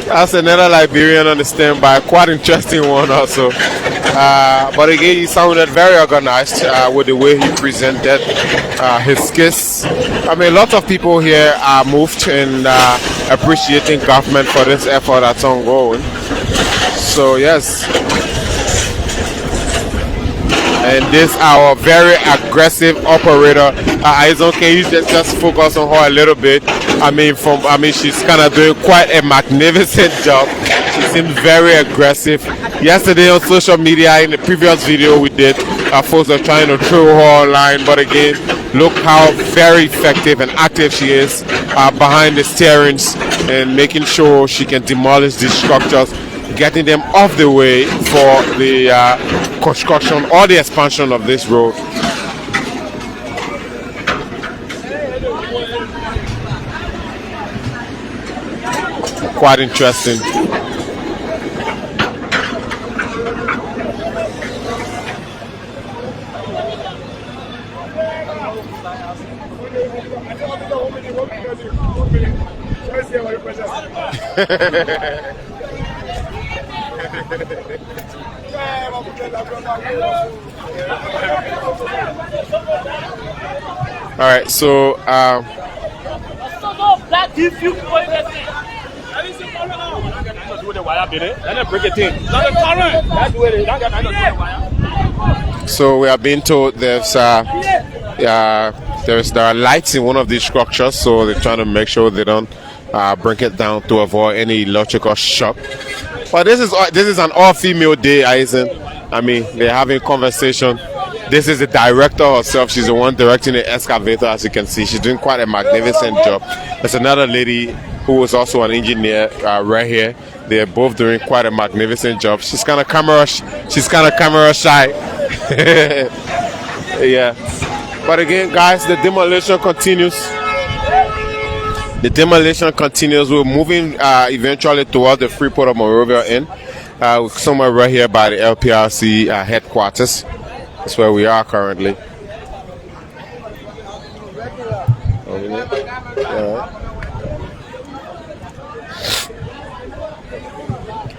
That's another Liberian on the standby. Quite interesting one also. But again, he sounded very organized with the way he presented his case. I mean, a lot of people here are moved and appreciating government for this effort that's ongoing. So yes. And this our very aggressive operator. Aizon, can you just focus on her a little bit? I mean, she's kind of doing quite a magnificent job. She seems very aggressive. Yesterday on social media, in the previous video we did, folks are trying to throw her online. But again, look how very effective and active she is behind the steerings and making sure she can demolish these structures, getting them off the way for the construction or the expansion of this road. Quite interesting. All right, so so we are being told there are lights in one of these structures, so they're trying to make sure they don't bring it down to avoid any electrical shock. But this is an all-female day, Eisen. I mean, they're having conversation. This is the director herself. She's the one directing the excavator, as you can see. She's doing quite a magnificent job. There's another lady who is also an engineer right here. They're both doing quite a magnificent job. She's kind of camera shy. Yeah. But again, guys, the demolition continues. The demolition continues. We're moving eventually towards the Freeport of Monrovia Inn. Somewhere right here by the LPRC headquarters. That's where we are currently.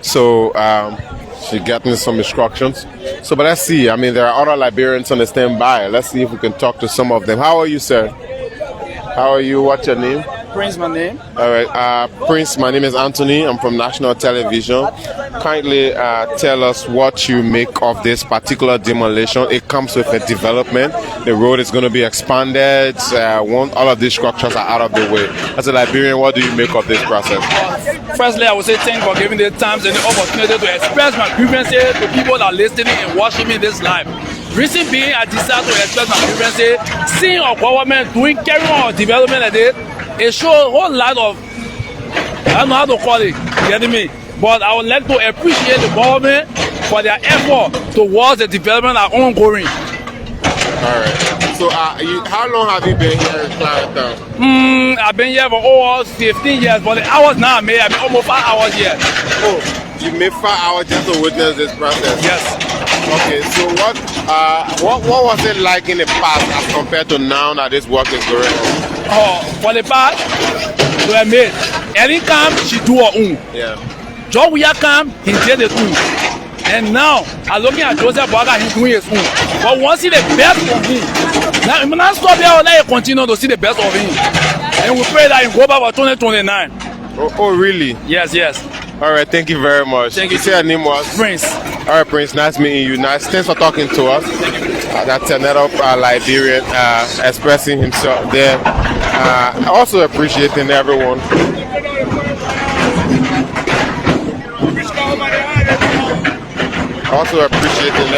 So she's getting some instructions. So, but let's see. I mean, there are other Liberians on the standby. Let's see if we can talk to some of them. How are you, sir? How are you? What's your name? Prince, my name. All right, Prince, my name is Anthony. I'm from National Television. Kindly tell us what you make of this particular demolition. It comes with a development. The road is going to be expanded. All of these structures are out of the way. As a Liberian, what do you make of this process? Firstly, I would say thank you for giving the time and the opportunity to express my grievances to people that are listening and watching me this live. Reason being, I decided to express my grievances. Seeing our government carrying on development like this, it shows a whole lot of, I don't know how to call it, you getting me? But I would like to appreciate the government for their effort towards the development that are ongoing. All right. So how long have you been here in Clarendon? I've been here for over 15 years, but the hours now I made, I've been almost 5 hours here. Oh, you made 5 hours just to witness this process? Yes. Okay, so what was it like in the past as compared to now that this work is going on? For the past, we have made. Any camp, she do her own. Yeah. Joe we are camp, he did it too. And now, I'm looking at Joseph Baga, he's doing his own. But once see the best of him. Now, I'm not stop here, I'll let you continue to see the best of him. And we pray that he go back for 2029. Oh, really? Yes. All right, thank you very much. Thank you. You say your name was? Prince. All right, Prince, nice meeting you. Nice. Thanks for talking to us. That's another Liberian expressing himself there. Also appreciating everyone. Also appreciating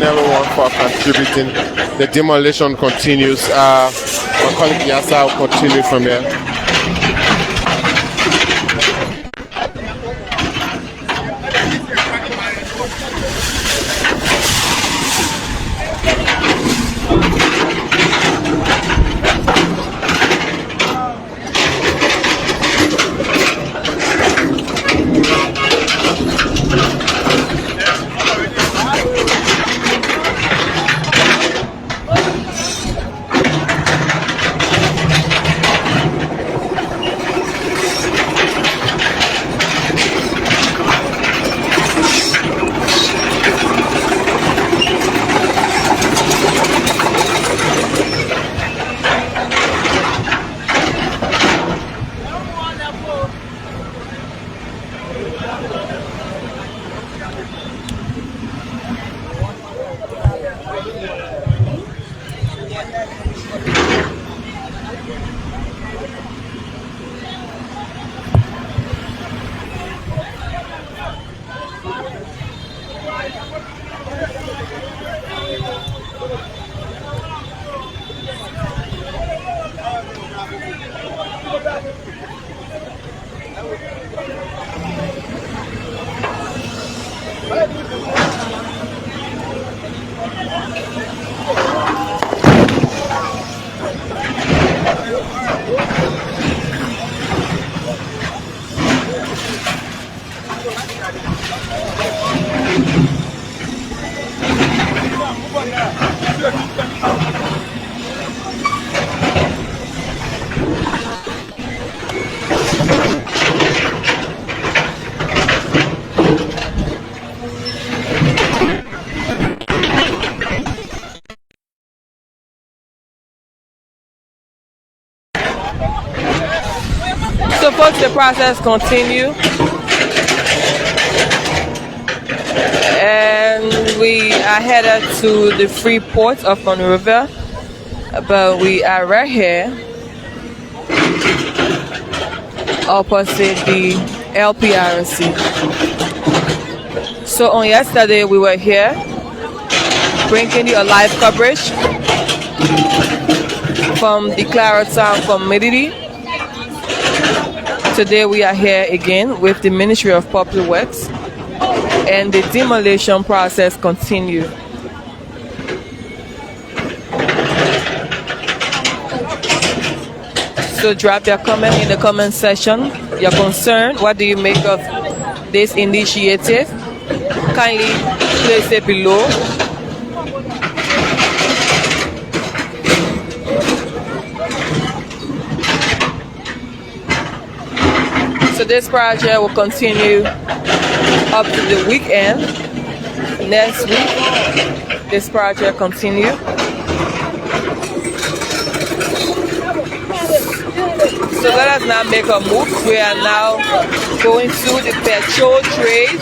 everyone for contributing. The demolition continues. My colleague Yasa will continue from here. So folks, the process continue, and we are headed to the Freeport of Monrovia, but we are right here opposite the LPRC. So on yesterday we were here bringing you a live coverage from the Claratown community. Today we are here again with the Ministry of Public Works, and the demolition process continues. So drop your comment in the comment section, your concern. What do you make of this initiative? Kindly place it below. So this project will continue up to the weekend. Next week, this project continue. So let us now make a move. We are now going to the petrol trade.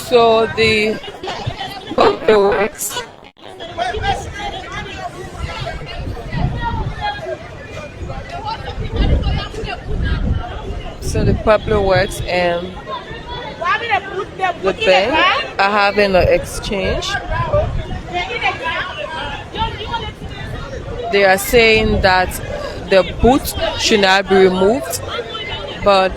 So the Public Works and the bank are having an exchange. They are saying that the boot should not be removed, but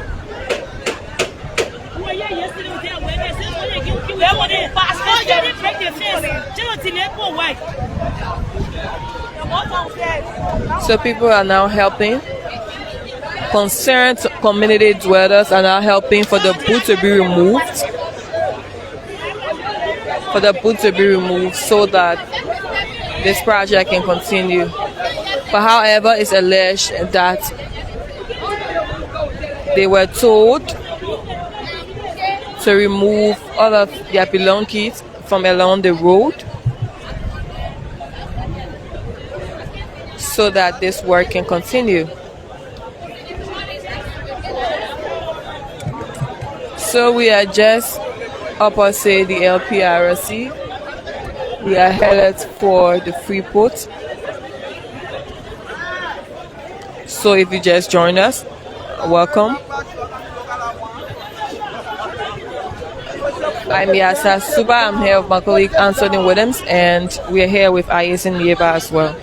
so people are now helping. Concerned community dwellers are now helping for the boot to be removed. So that this project can continue. But however, it's alleged that they were told to remove all of their belongings from along the road so that this work can continue. So we are just opposite the LPRC. We are headed for the Freeport. So if you just joined us, welcome. I'm Yasa Suba. I'm here with my colleague Anthony Williams, and we are here with Ayesin Nieba as well.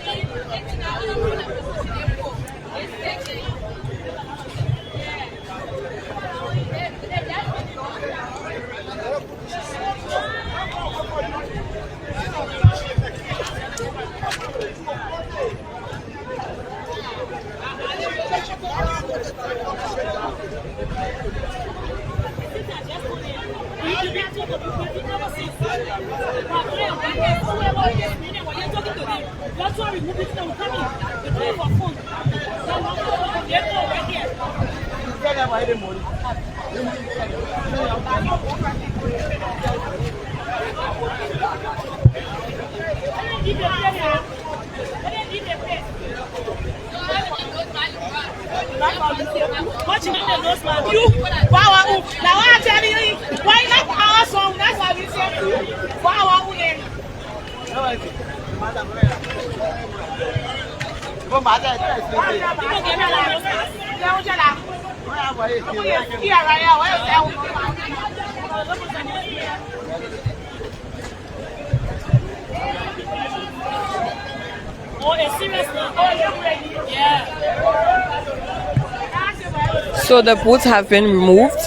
So the boots have been removed.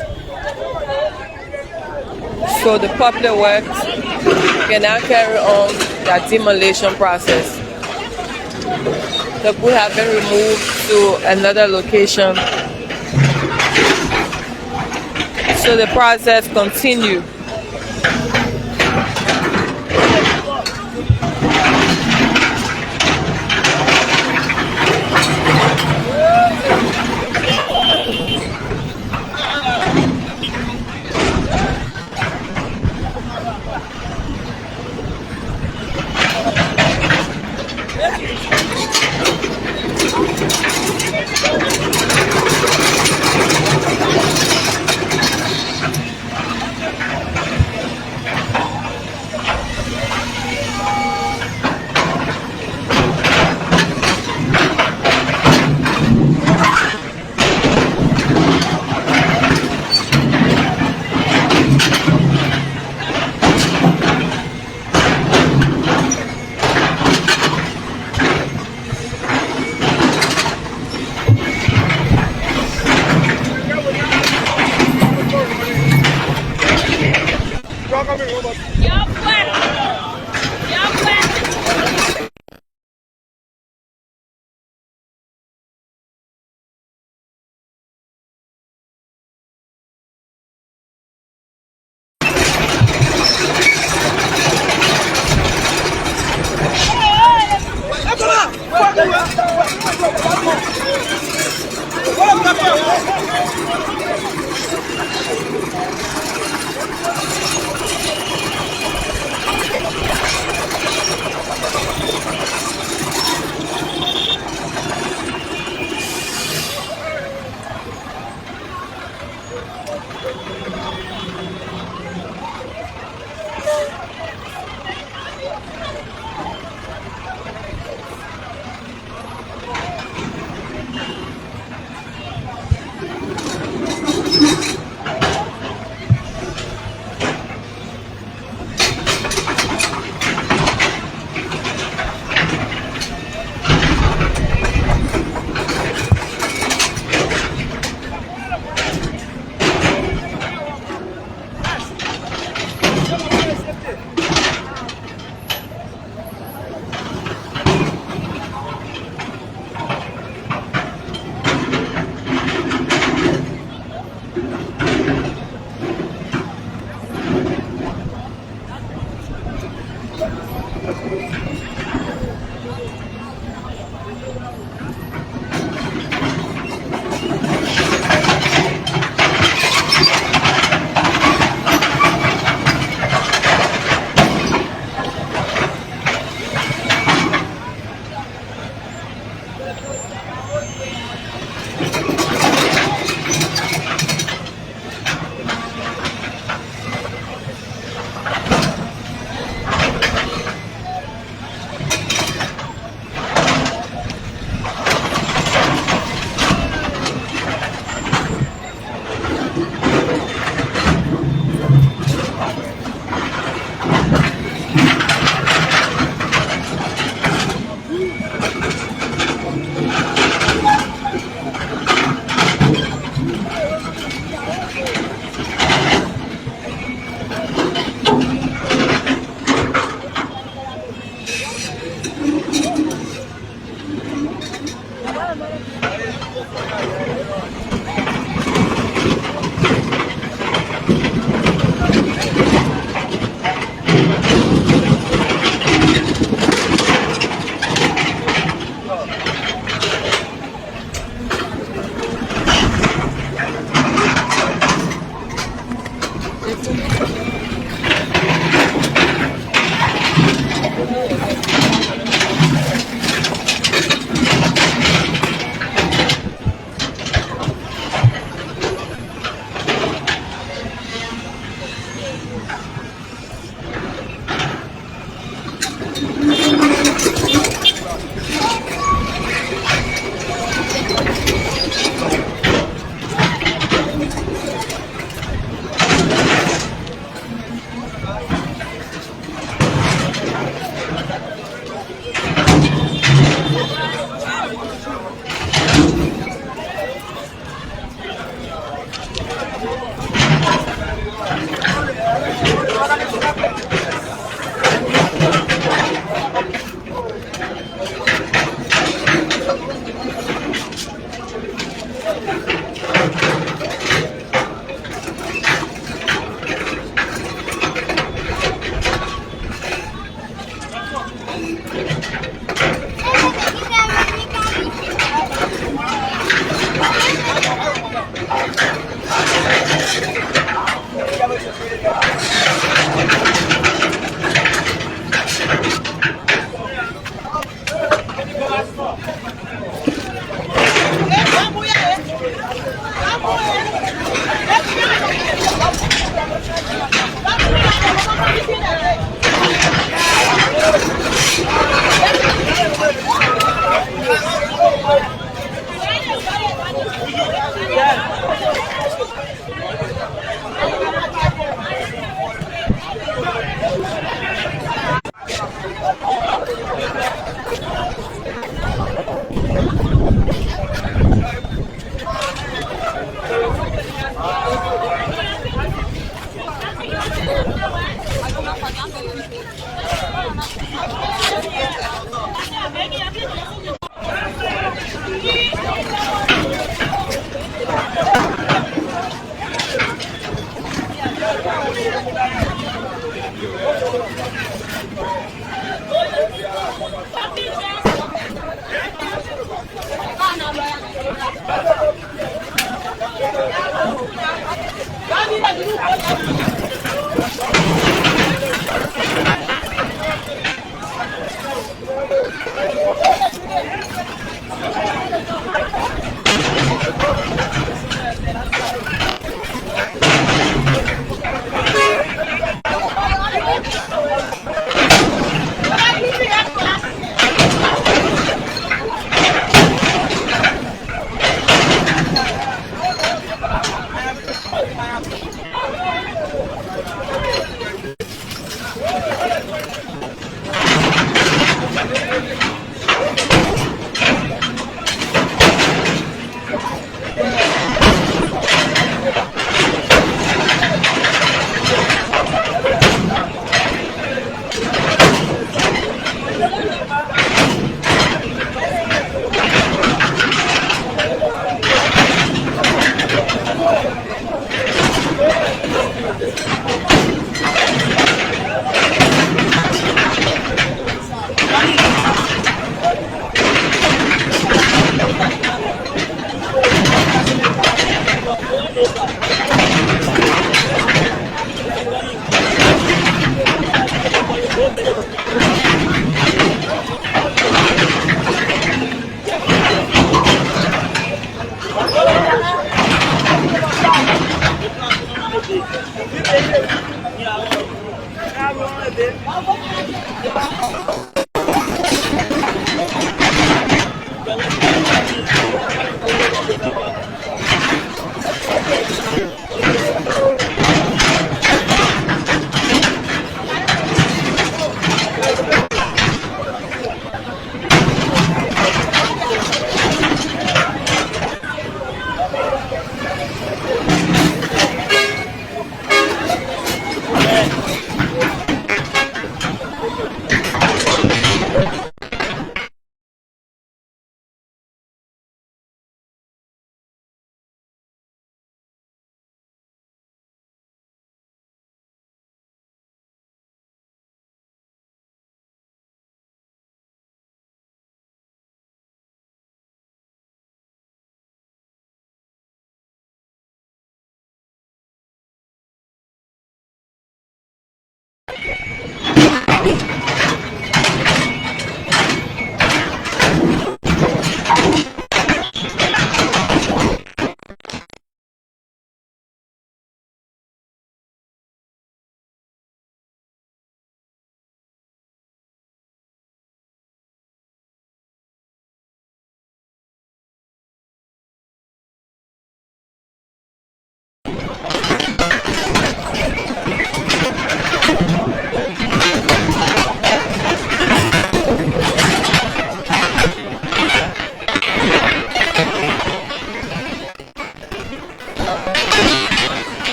So the public works can now carry on the demolition process. The boots have been removed to another location. So the process continues.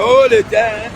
Oh, le temps.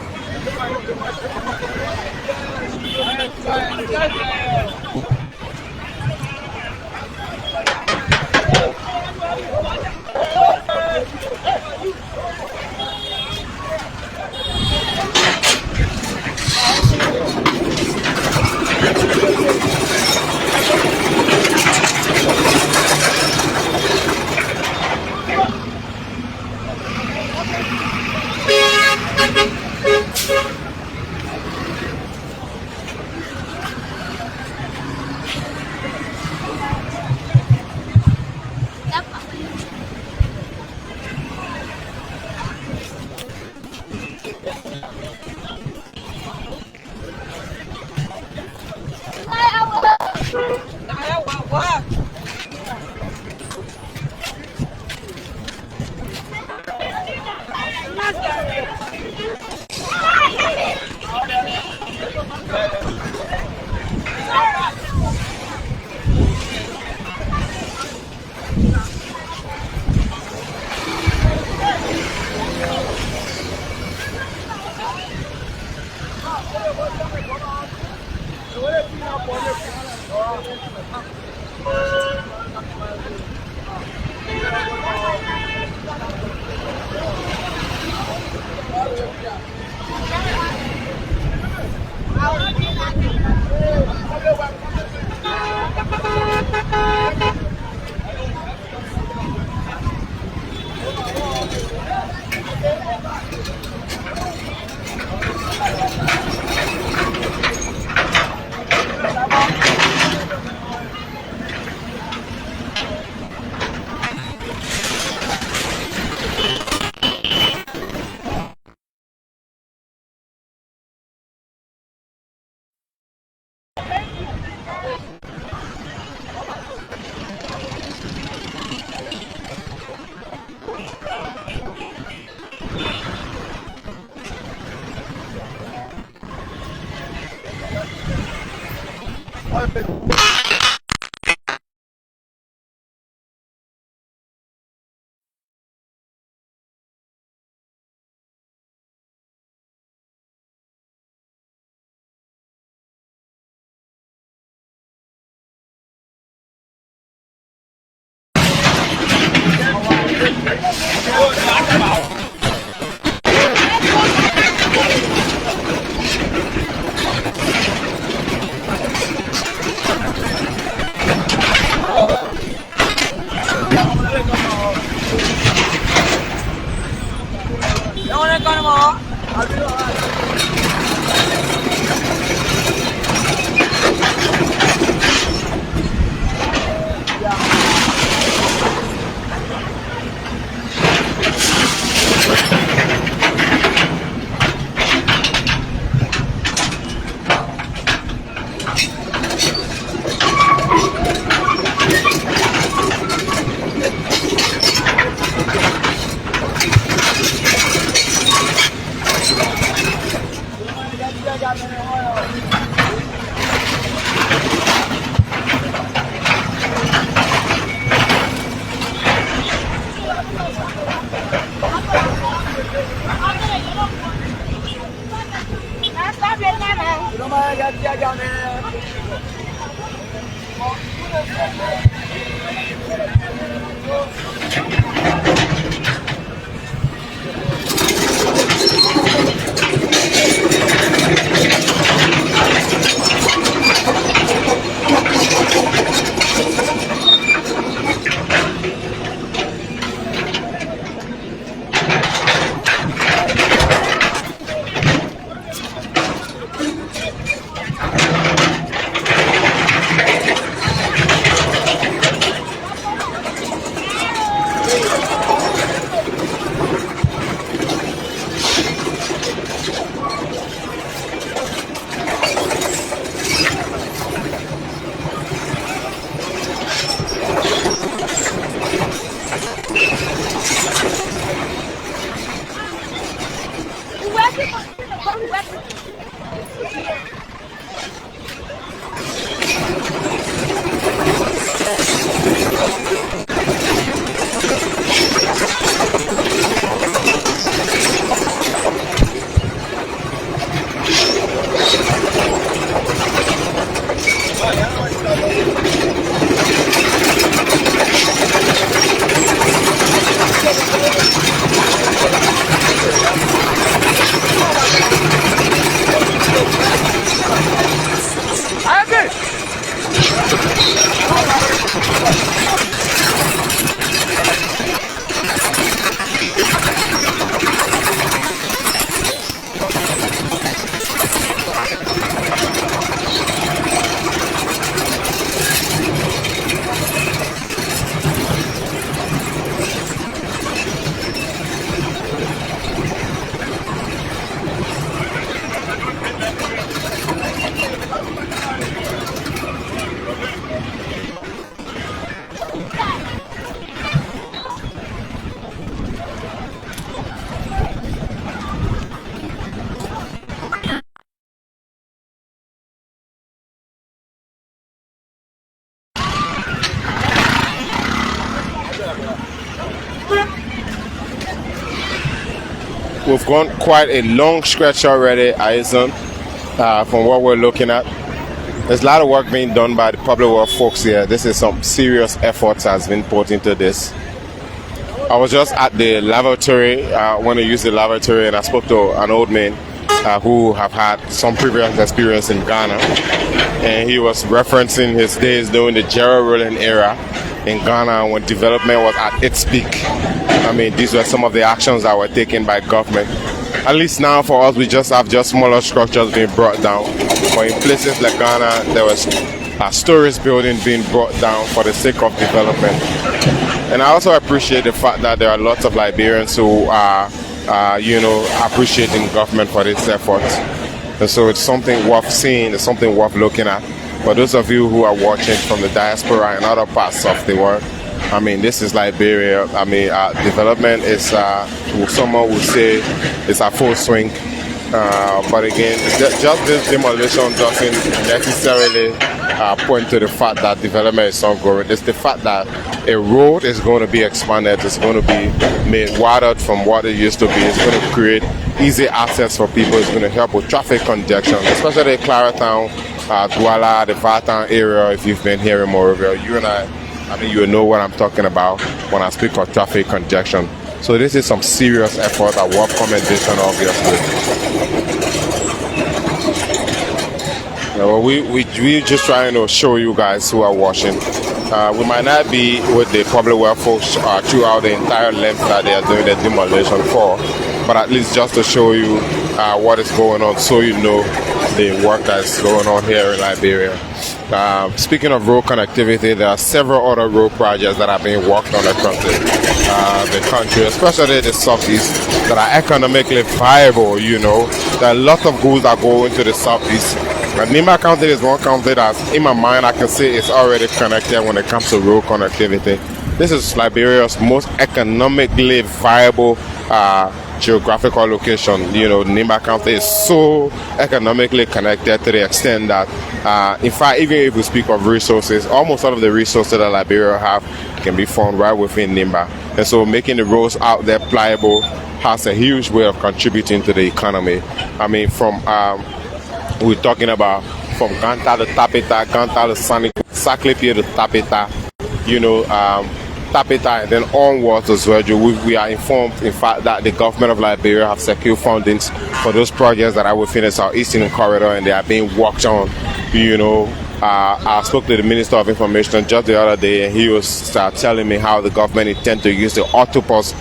We've gone quite a long stretch already, Aizen. from what we're looking at. There's a lot of work being done by the public work folks here. This is some serious efforts has been put into this. I was just at the lavatory, when I used the lavatory, and I spoke to an old man who have had some previous experience in Ghana. And he was referencing his days during the Jerry-Rolling era in Ghana when development was at its peak. I mean, these were some of the actions that were taken by government. At least now for us, we just have smaller structures being brought down. But in places like Ghana, there was a storage building being brought down for the sake of development. And I also appreciate the fact that there are lots of Liberians who are, appreciating government for its efforts. And so it's something worth seeing, it's something worth looking at. For those of you who are watching from the diaspora and other parts of the world, I mean, this is Liberia. I mean, development is, someone would say, it's a full swing. But again, just this demolition doesn't necessarily point to the fact that development is ongoing. It's the fact that a road is going to be expanded. It's going to be made wider from what it used to be. It's going to create easy access for people. It's going to help with traffic congestion, especially Claratown, Douala, the Vatan area. If you've been here in Monrovia, you and I mean, you know what I'm talking about when I speak of traffic congestion. So this is some serious effort, a work commendation, obviously. Well, we just trying to show you guys who are watching. We might not be with the public work folks throughout the entire length that they are doing the demolition for, but at least just to show you what is going on, so you know the work that's going on here in Liberia. Speaking of road connectivity, there are several other road projects that are being worked on across the country, especially the southeast, that are economically viable. You know, there are a lot of goods that go into the southeast. And Nimba County is one county that, in my mind, I can say it's already connected when it comes to road connectivity. This is Liberia's most economically viable geographical location. You know, Nimba County is so economically connected to the extent that, in fact, even if we speak of resources, almost all of the resources that Liberia have can be found right within Nimba. And so making the roads out there pliable has a huge way of contributing to the economy. I mean, from we're talking about from Ganta to Tapeta, Ganta to Saklepie to Tapeta, you know, Tapeta and then onwards as well. We are informed, in fact, that the government of Liberia have secured fundings for those projects that are within the Southeastern Corridor, and they are being worked on. You know, I spoke to the Minister of Information just the other day, and he was telling me how the government intends to use the octopus,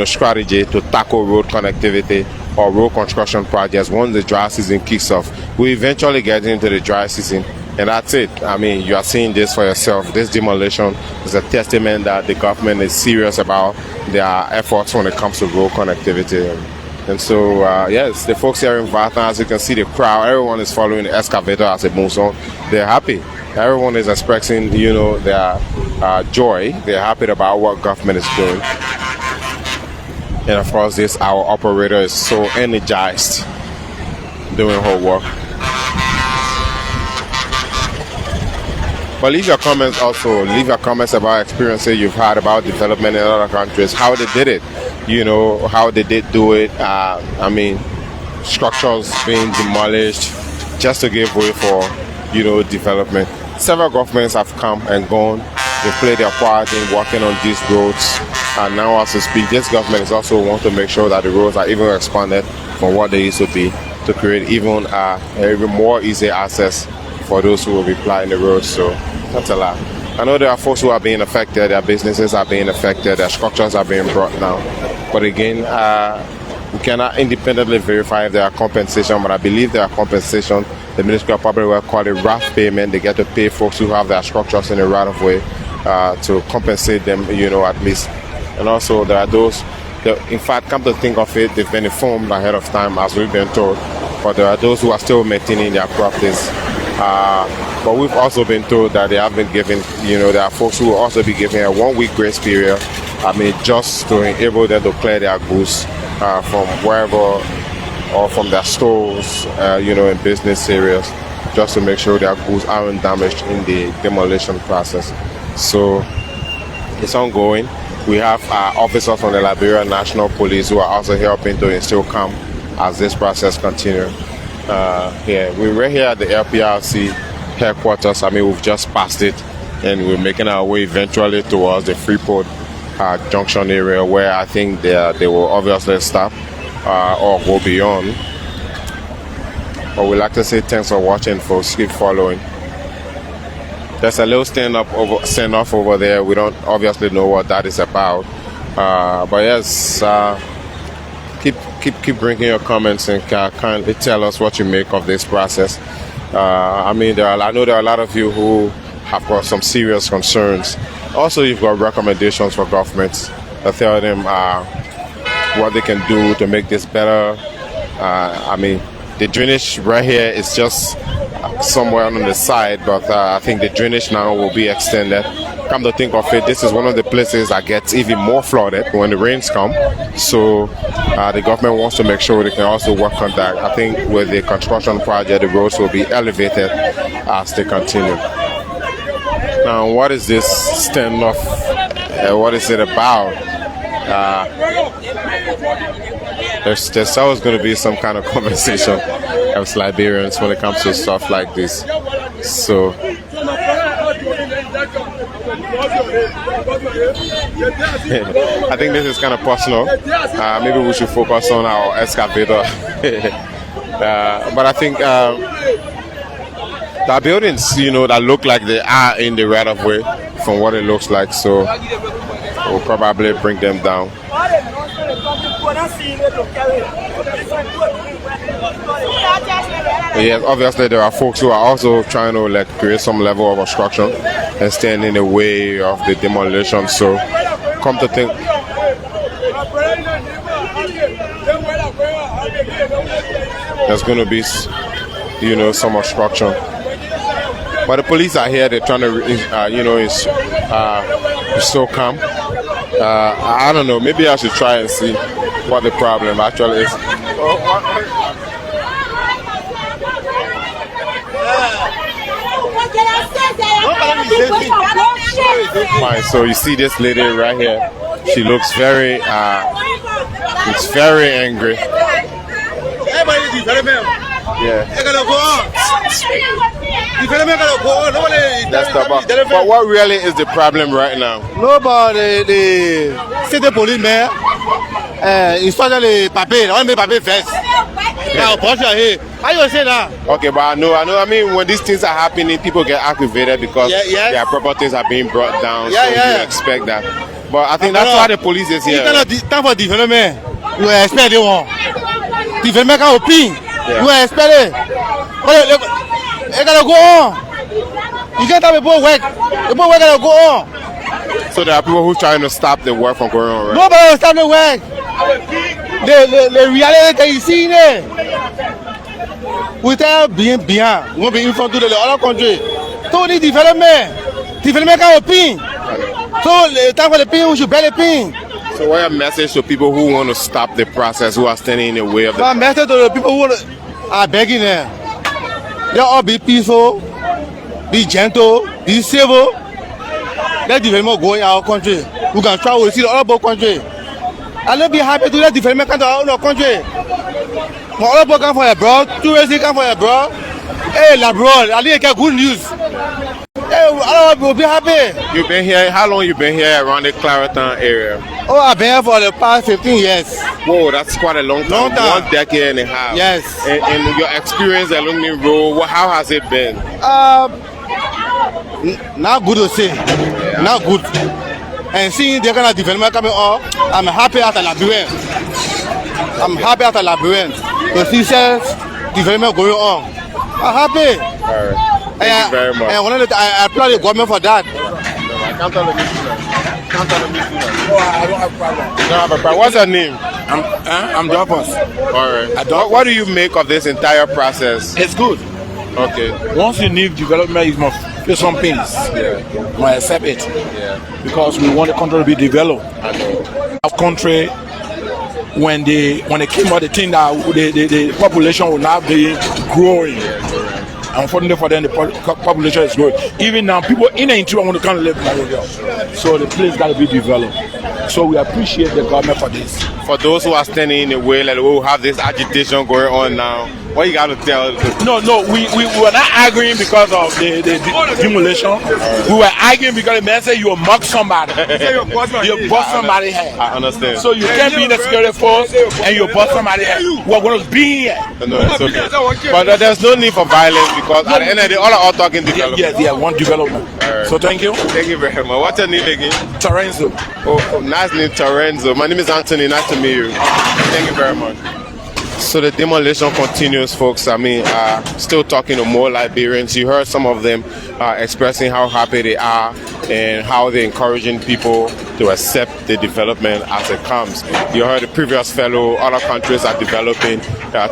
strategy to tackle road connectivity or road construction projects once the dry season kicks off. We eventually get into the dry season, and that's it. I mean, you are seeing this for yourself. This demolition is a testament that the government is serious about their efforts when it comes to road connectivity. And so, yes, the folks here in Vatan, as you can see, the crowd, everyone is following the excavator as it moves on. They're happy. Everyone is expressing, you know, their joy. They're happy about what government is doing. And of course, our operator is so energized doing her work. But leave your comments also. Leave your comments about experiences you've had about development in other countries, how they did it, you know, how they did do it. I mean, structures being demolished just to give way for, you know, development. Several governments have come and gone. They played their part in working on these roads. And now as we speak, this government is also want to make sure that the roads are even expanded from what they used to be, to create even more easy access for those who will be plying the roads. So that's a lot. I know there are folks who are being affected, their businesses are being affected, their structures are being brought down. But again, we cannot independently verify if there are compensation, but I believe there are compensation. The Ministry of Public Works call it RAF payment. They get to pay folks who have their structures in the right of way to compensate them, you know, at least. And also there are those that, in fact, come to think of it, they've been informed ahead of time, as we've been told. But there are those who are still maintaining their properties. But we've also been told that they have been given, you know, there are folks who will also be given a 1 week grace period, I mean, just to enable them to clear their goods from wherever or from their stores, you know, in business areas, just to make sure their goods aren't damaged in the demolition process. So it's ongoing. We have officers from the Liberia National Police who are also helping to instill calm as this process continues. here. We're here at the LPRC headquarters. I mean, we've just passed it, and we're making our way eventually towards the Freeport junction area, where I think they will obviously stop or go beyond. But we'd like to say thanks for watching, folks. Keep following. There's a little stand-off over there. We don't obviously know what that is about. But yes, keep bringing your comments and kindly tell us what you make of this process. I mean, I know there are a lot of you who have got some serious concerns. Also, you've got recommendations for governments that tell them what they can do to make this better. I mean, the drainage right here is just somewhere on the side, but I think the drainage now will be extended. Come to think of it, this is one of the places that gets even more flooded when the rains come. So the government wants to make sure they can also work on that. I think with the construction project, the roads will be elevated as they continue. Now, what is this standoff? What is it about? There's always going to be some kind of conversation as Liberians when it comes to stuff like this. So I think this is kind of personal. Maybe we should focus on our excavator. But I think the buildings, that look like they are in the right of way from what it looks like. So we'll probably bring them down. Yes, obviously there are folks who are also trying to create some level of obstruction and stand in the way of the demolition. So come to think, there's going to be some obstruction. But the police are here. They're trying to so calm. I don't know. Maybe I should try and see what the problem actually is. Fine. So you see this lady right here. She looks very angry. Yeah. That's the part. But what really is the problem right now? Nobody, the city policeman, instructed the papier. I want to make papier first. Now, here. How you say that? Okay, but I know. I mean, when these things are happening, people get aggravated because their properties are being brought down. So you expect that. But I think that's why the police is here. Time for development. You expect they want. Development can open. You expect it. It gotta go on. You can't have people work. The work gotta go on. So there are people who trying to stop the work from going on, right? Nobody will stop the work. The reality that you see there. Without being behind, we won't be in front of the other country. So the development can open. So the time for the pin, we should bear the pin. So what a message to people who want to stop the process, who are standing in the way of the... My message to the people who are begging them. They all be peaceful, be gentle, be civil. Let development go in our country. We can travel to see the other country. And let's be happy to let development come to our own country. When other people come for abroad, tourists come for abroad. Hey, abroad, I didn't get good news. Hey, I will be happy. You've been here, how long you been here around the Clareton area? Oh, I've been here for the past 15 years. Whoa, that's quite a long time. 1 decade and a half. Yes. And your experience along the road, how has it been? Not good to say. Yeah. Not good. And seeing the kind of development coming up, I'm happy as a Liberian. I'm happy as a Liberian. The see development going on. I'm happy. All right. Thank you very much. And I applaud the government for that. I can't tell the Oh, I don't have a problem. You don't have a problem. What's your name? I'm Dopus. All right. What do you make of this entire process? It's good. Okay. Once you need development, you must feel some pains. Yeah. You must accept it. Yeah. Because we want the country to be developed. I know. Our country, when they came out, they think that the population will now be growing. Unfortunately for them, the population is growing. Even now, people in the interior want to come and live in Liberia. So the place got to be developed. So we appreciate the government for this. For those who are standing in the way, like who have this agitation going on now, what you got to tell them? No, we were not arguing because of the demolition. We were arguing because the man said you will mock somebody. You bust somebody's head. I understand. So you can't be in the security force and you bust somebody's head. We're going to be here. No, it's okay. But there's no need for violence because at the end of the day, all talking development. Yeah, one development. Right. So thank you. Thank you very much. What's your name again? Torenzo. Oh, nice name, Torenzo. My name is Anthony. Nice to meet you. Thank you very much. So the demolition continues, folks. I mean, still talking to more Liberians. You heard some of them expressing how happy they are and how they're encouraging people to accept the development as it comes. You heard the previous fellow, other countries are developing.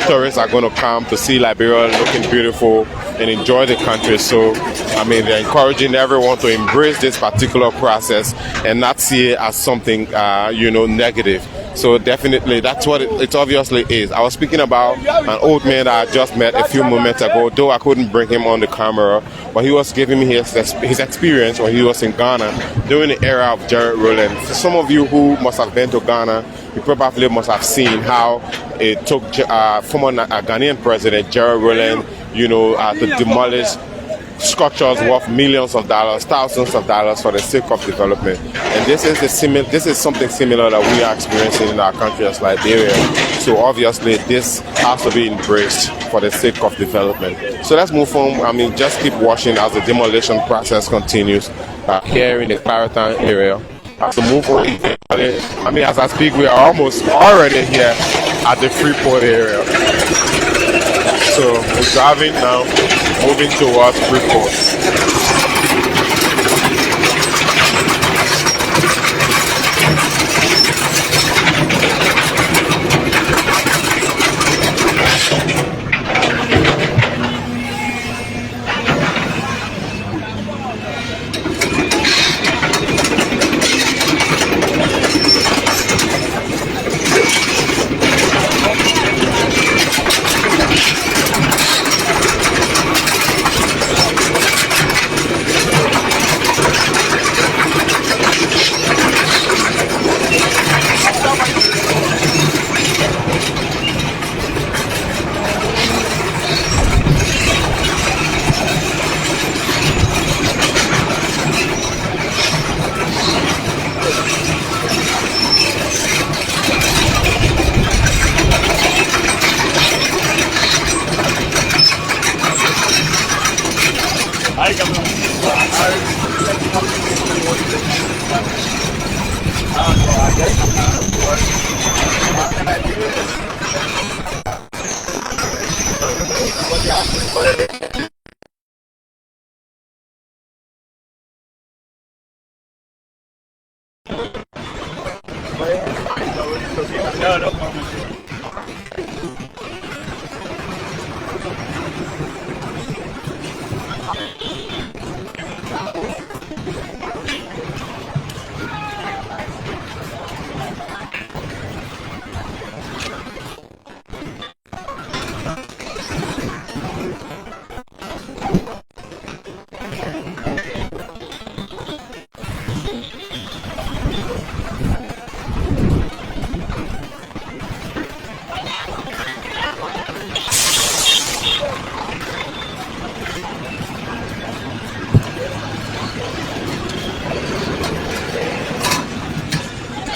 Tourists are going to come to see Liberia looking beautiful and enjoy the country. So, I mean, they're encouraging everyone to embrace this particular process and not see it as something, negative. So definitely, that's what it obviously is. I was speaking about an old man that I just met a few moments ago, though I couldn't bring him on the camera, but he was giving me his experience when he was in Ghana during the era of Gerald Rowland. For some of you who must have been to Ghana, you probably must have seen how it took former Ghanaian president Gerald Rowland, to demolish structures worth millions of dollars, thousands of dollars for the sake of development. And this is something similar that we are experiencing in our country as Liberia. So obviously this has to be embraced for the sake of development. So let's move on. I mean, just keep watching as the demolition process continues here in the Clarendon area. Have to move on. I mean, as I speak, we are almost already here at the Freeport area. So we're driving now, moving towards Freeport.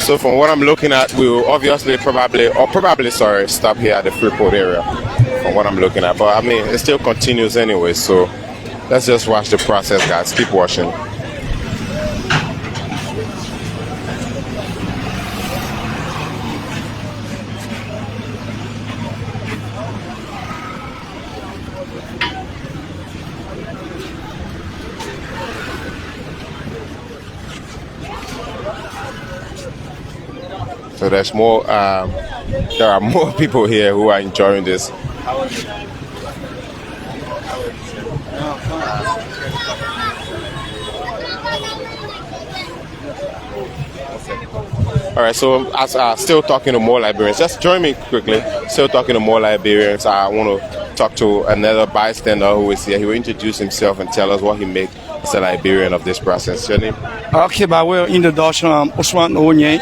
So from what I'm looking at, we will obviously probably stop here at the Freeport area from what I'm looking at. But I mean, it still continues anyway, so let's just watch the process, guys. Keep watching. So there's more. There are more people here who are enjoying this. All right. So as still talking to more Liberians. Just join me quickly. Still talking to more Liberians. I want to talk to another bystander who is here. He will introduce himself and tell us what he makes as a Liberian of this process. Your name? Okay, by way of introduction, I'm Usman Onye,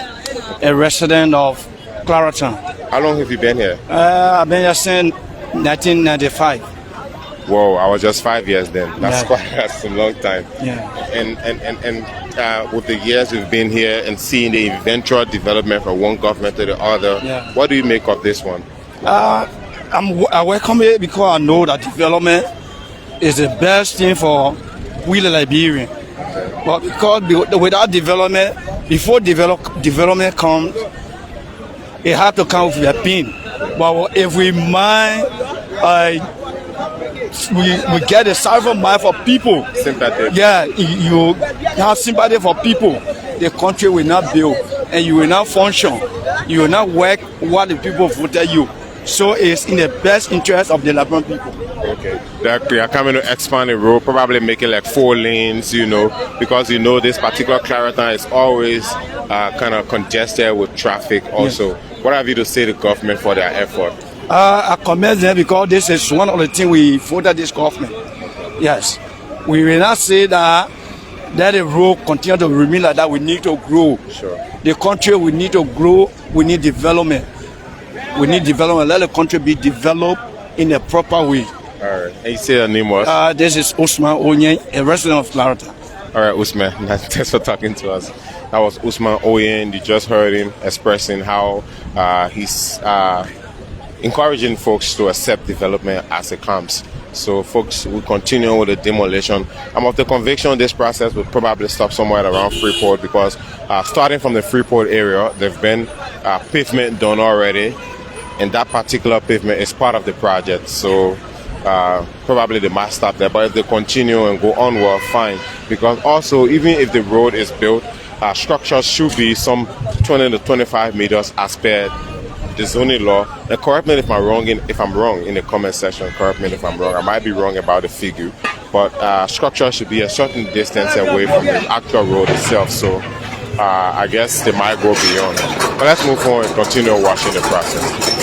a resident of Clareton. How long have you been here? I've been here since 1995. Whoa, I was just 5 years then. That's a long time. Yeah. And with the years we've been here and seeing the eventual development from one government to the other, what do you make of this one? I welcome it because I know that development is the best thing for we the Liberian. But because without development, before development comes, it has to come with a pain. But if we mind, we get a sympathy mind for people. Sympathy. Yeah, you have sympathy for people. The country will not build, and you will not function. You will not work what the people voted you. So it's in the best interest of the Liberian people. Okay. They are coming to expand the road, probably make it like 4 lanes, because this particular Clareton is always kind of congested with traffic also. Yeah. What have you to say to the government for their effort? I commend them because this is one of the things we voted this government. Yes. We will not say that the road continue to remain like that. We need to grow. Sure. The country, we need to grow. We need development. We need development. Let the country be developed in a proper way. All right. And you say your name was? This is Usman Onye, a resident of Clareton. All right, Usman. Thanks for talking to us. That was Usman Onye. You just heard him expressing how he's encouraging folks to accept development as it comes. So folks will continue with the demolition. I'm of the conviction this process will probably stop somewhere around Freeport because starting from the Freeport area, there've been pavement done already, and that particular pavement is part of the project. So probably they might stop there, but if they continue and go onward, fine. Because also, even if the road is built, structures should be some 20 to 25 meters as per the zoning law. And correct me if I'm wrong in the comment section. Correct me if I'm wrong. I might be wrong about the figure, but structure should be a certain distance away from the actual road itself. So I guess they might go beyond. But let's move on and continue watching the process.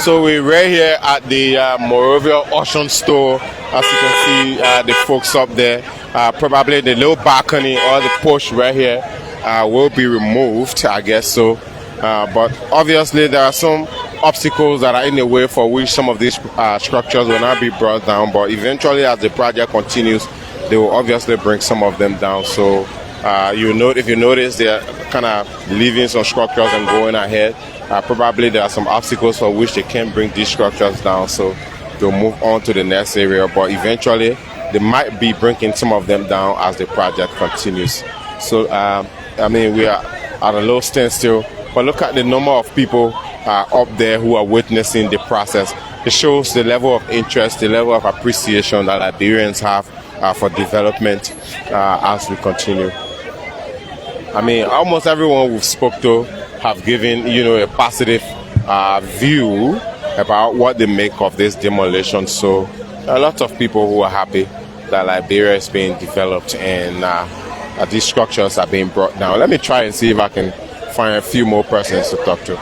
So we're right here at the Moravia Ocean Store. As you can see, the folks up there, probably the little balcony or the porch right here will be removed, I guess so. But obviously there are some obstacles that are in the way for which some of these structures will not be brought down. But eventually, as the project continues, they will obviously bring some of them down. So if you notice, they're kind of leaving some structures and going ahead. Probably there are some obstacles for which they can't bring these structures down. So they'll move on to the next area. But eventually, they might be bringing some of them down as the project continues. So, we are at a low standstill. But look at the number of people up there who are witnessing the process. It shows the level of interest, the level of appreciation that Liberians have for development as we continue. Almost everyone we've spoke to have given, a positive view about what they make of this demolition. So a lot of people who are happy that Liberia is being developed and these structures are being brought down. Let me try and see if I can find a few more persons to talk to.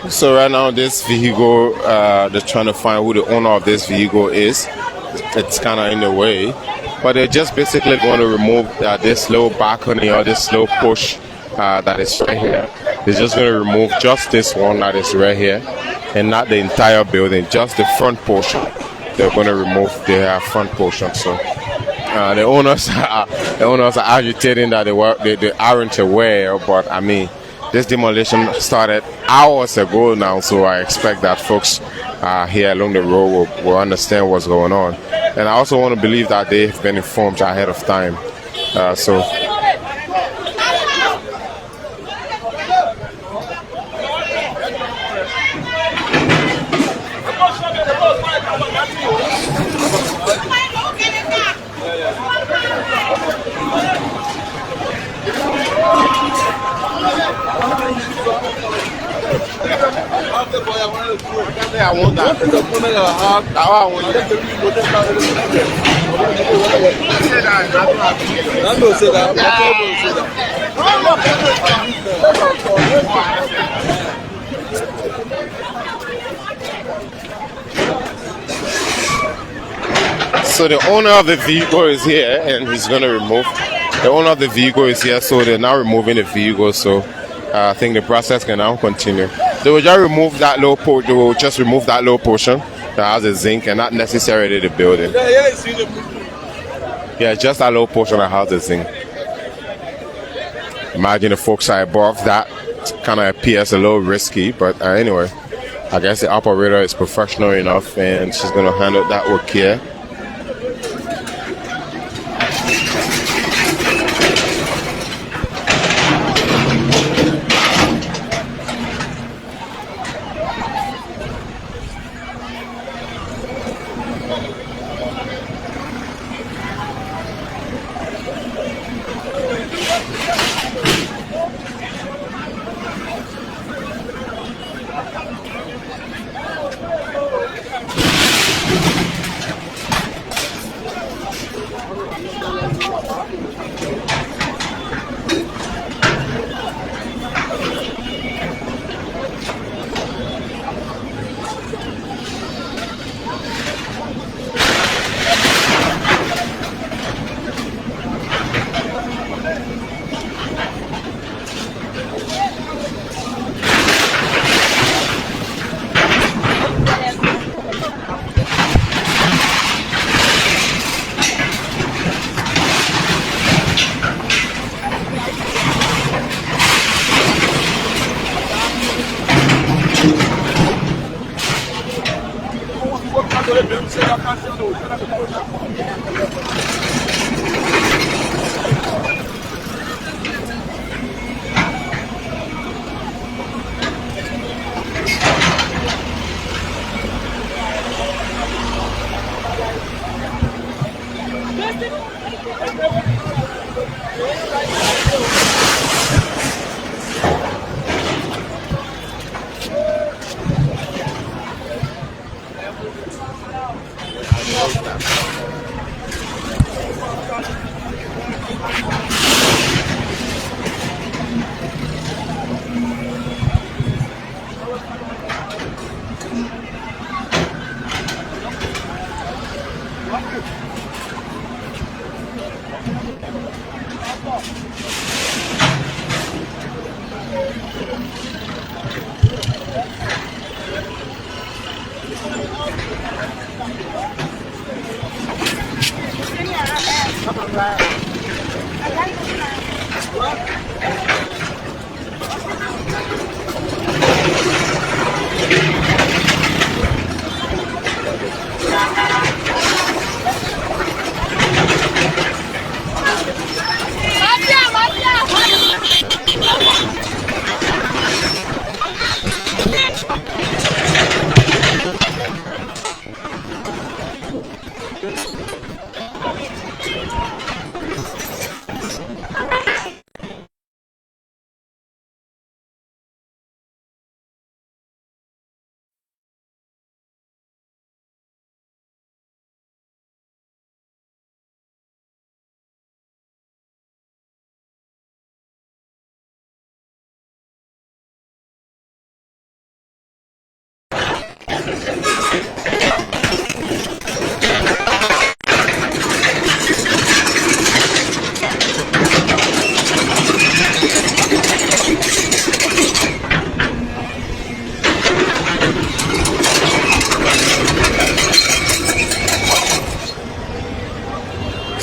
So right now, this vehicle, they're trying to find who the owner of this vehicle is. It's kind of in the way, but they're just basically going to remove this little balcony or this little push that is right here. They're just going to remove just this one that is right here, and not the entire building, just the front portion. They're going to remove the front portion. So the owners are agitating that they aren't aware, but this demolition started hours ago now, so I expect that folks here along the road will understand what's going on. And I also want to believe that they've been informed ahead of time. I want that. So the owner of the vehicle is here, and he's going to remove. The owner of the vehicle is here, so they're now removing the vehicle. So I think the process can now continue. They will just remove that low portion. They will just remove that low portion that has the zinc, and not necessarily the building. Yeah, just that low portion that has the zinc. Imagine the folks are above that. Kind of appears a little risky, but anyway, I guess the operator is professional enough, and she's going to handle that with care.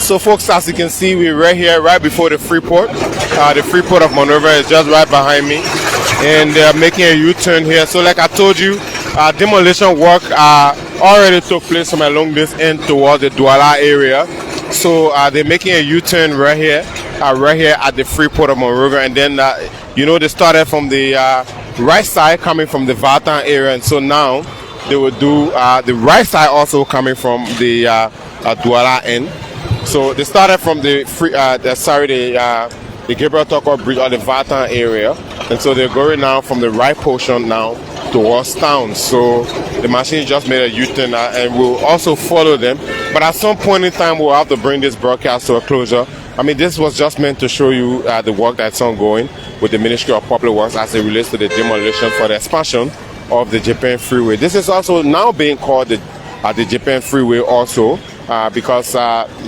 So folks, as you can see, we're right here, right before the Freeport. The Freeport of Monrovia is just right behind me. And they're making a U-turn here. So like I told you, demolition work already took place from along this end towards the Douala area. So they're making a U-turn right here at the Freeport of Monrovia. And then, they started from the right side coming from the Vatan area. And so now they will do the right side also coming from the Douala end. So they started from the Gabriel Tucker Bridge or the Vatan area, and so they're going now from the right portion now towards town. So the machine just made a U-turn, and we'll also follow them. But at some point in time, we'll have to bring this broadcast to a closure. I mean, this was just meant to show you the work that's ongoing with the Ministry of Public Works as it relates to the demolition for the expansion of the Japan Freeway. This is also now being called the Japan Freeway also. Because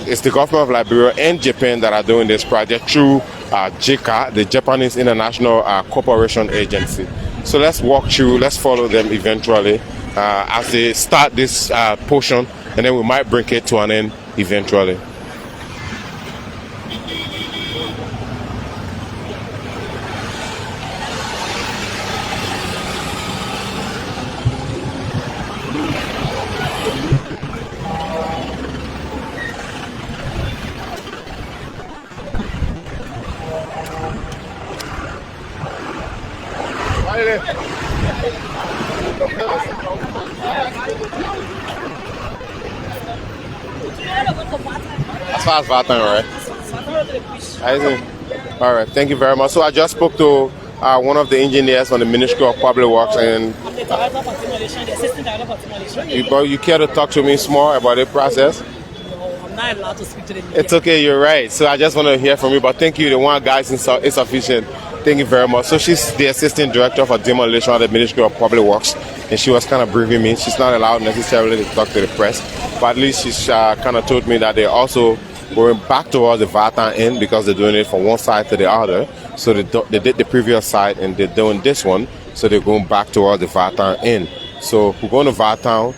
it's the government of Liberia and Japan that are doing this project through JICA, the Japanese International Cooperation Agency. So let's walk through, let's follow them eventually as they start this portion, and then we might bring it to an end eventually. As far as Vatan, right? I see. All right, thank you very much. So I just spoke to one of the engineers from the Ministry of Public Works, and you care to talk to me more about the process? I'm not allowed to speak to the media. It's okay, you're right. So I just want to hear from you, but thank you. The one guy is sufficient. Thank you very much. So she's the assistant director for demolition at the Ministry of Public Works, and she was kind of briefing me. She's not allowed necessarily to talk to the press, but at least she's kind of told me that they're also going back towards the Vatan end because they're doing it from one side to the other. So they did the previous side and they're doing this one, so they're going back towards the Vatan end. So we're going to Vatan.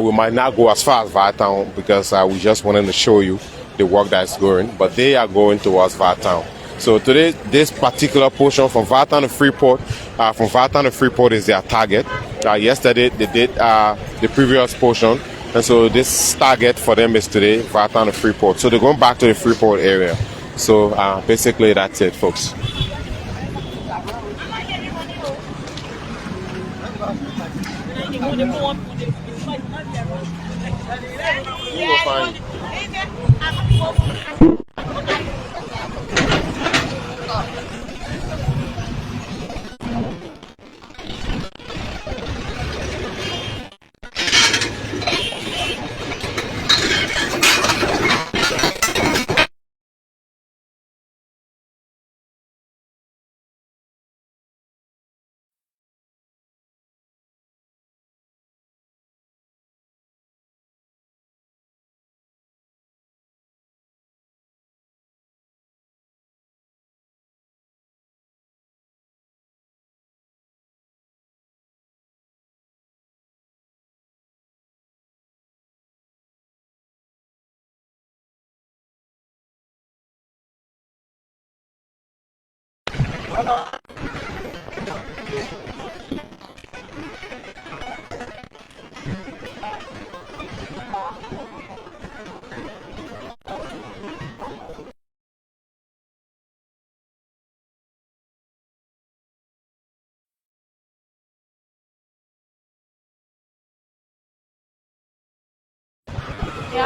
We might not go as far as Vatan because we just wanted to show you the work that's going, but they are going towards Vatan. So today, this particular portion from Vatan to Freeport, is their target. Yesterday, they did the previous portion, and so this target for them is today, Vatan to Freeport. So they're going back to the Freeport area. So basically, that's it, folks. You will find. Ya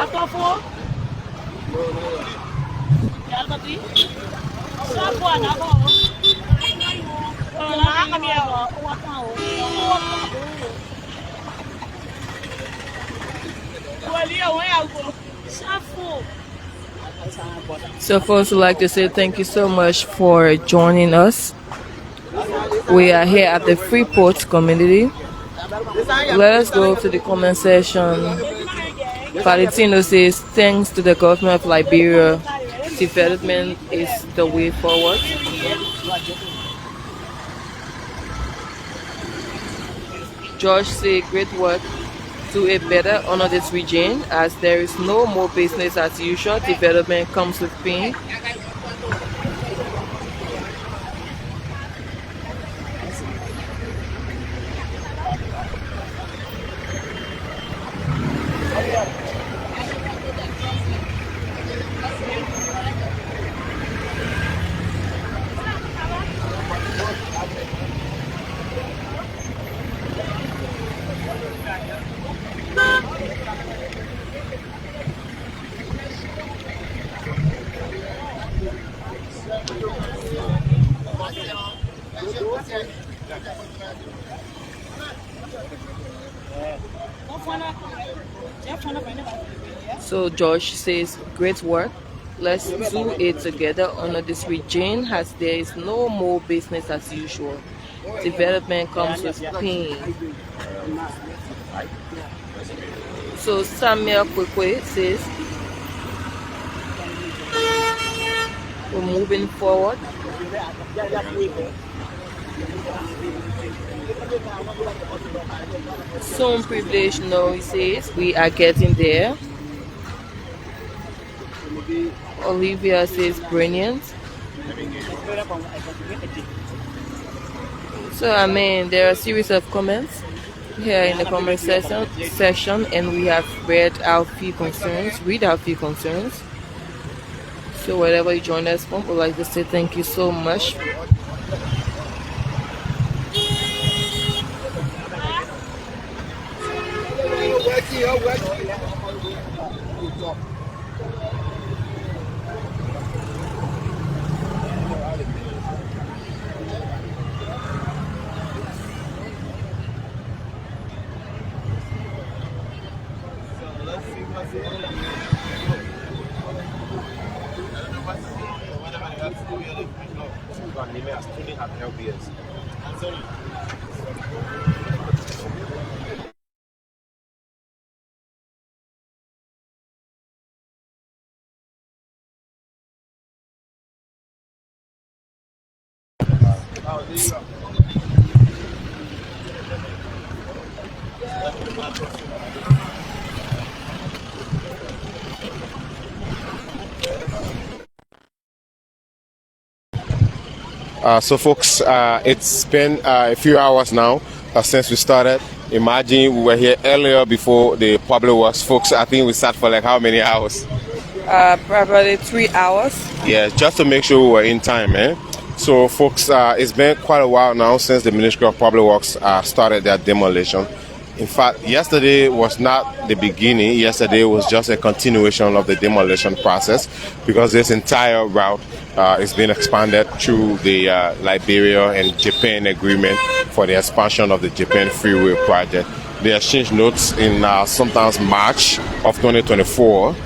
to fo. Ya to ti. Sa po na ko. Na kami ako. Wa ka o. Wali o ya ko. Sa fo. So first, I'd like to say thank you so much for joining us. We are here at the Freeport community. Let us go to the comment section. Valentino says, thanks to the government of Liberia, development is the way forward. George says, great work. Do a better honor this region, as there is no more business as usual. Development comes with pain. So Josh says, great work. Let's do it together under this regime, as there is no more business as usual. Development comes with pain. So Samuel Kwekwe says, we're moving forward. Some privilege, no, he says, we are getting there. Olivia says, brilliant. So, I mean, there are a series of comments here in the comment section, and we have read our few concerns, So, wherever you join us from, we'd like to say thank you so much. So folks, it's been a few hours now since we started. Imagine we were here earlier before the public works. Folks, I think we sat for like how many hours? Probably 3 hours. Yeah, just to make sure we were in time, eh? So folks, it's been quite a while now since the Ministry of Public Works started their demolition. In fact, yesterday was not the beginning. Yesterday was just a continuation of the demolition process, because this entire route is being expanded through the Liberia and Japan agreement for the expansion of the Japan Freeway project. They exchanged notes in sometimes March of 2024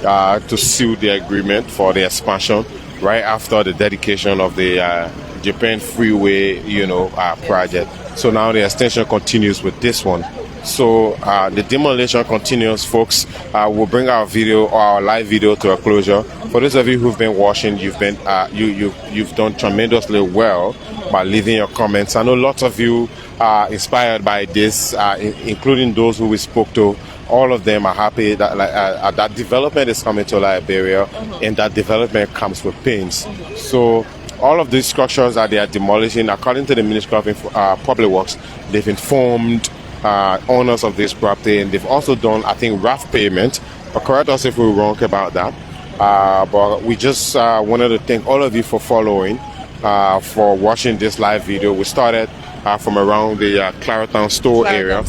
to seal the agreement for the expansion right after the dedication of the Japan Freeway, project. So now the extension continues with this one. So the demolition continues, folks. We'll bring our video or our live video to a closure. For those of you who've been watching, you've done tremendously well by leaving your comments. I know lots of you are inspired by this, including those who we spoke to. All of them are happy that that development is coming to Liberia, and that development comes with pains. So all of these structures that they are demolishing, according to the Ministry of Public Works, they've informed owners of this property, and they've also done, I think, rough payment. But correct us if we're wrong about that. But we just wanted to thank all of you for following, for watching this live video. We started from around the Claretown store area.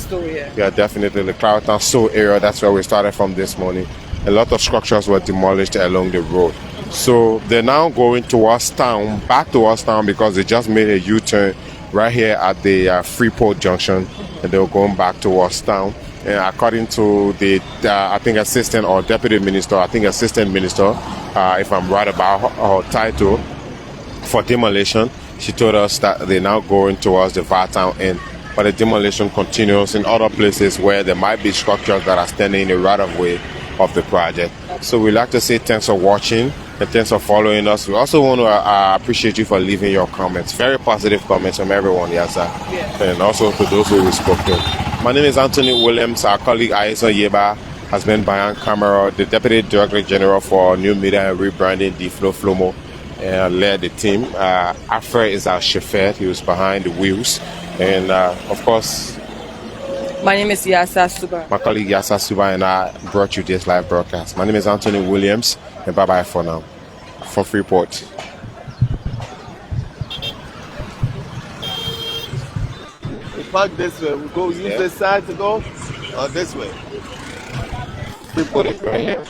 Yeah, definitely the Claretown store area. That's where we started from this morning. A lot of structures were demolished along the road. So they're now going towards town, back towards town, because they just made a U-turn right here at the Freeport junction, and they were going back towards town. And according to the, I think assistant or deputy minister, I think assistant minister, if I'm right about her title for demolition, she told us that they're now going towards the Vartown end, but the demolition continues in other places where there might be structures that are standing in the right of way of the project. So we'd like to say thanks for watching and thanks for following us. We also want to appreciate you for leaving your comments, very positive comments from everyone, yes sir. And also to those who we spoke to. My name is Anthony Williams. Our colleague Aison Yeba has been behind camera, the Deputy Director General for New Media and Rebranding, Flo Flomo, led the team. Afra is our chauffeur. He was behind the wheels. And of course, my name is Yasa Suba. My colleague Yasa Suba and I brought you this live broadcast. My name is Anthony Williams, and bye-bye for now. From Freeport. We park this way. We go use this side to go, or this way. Freeport is right here.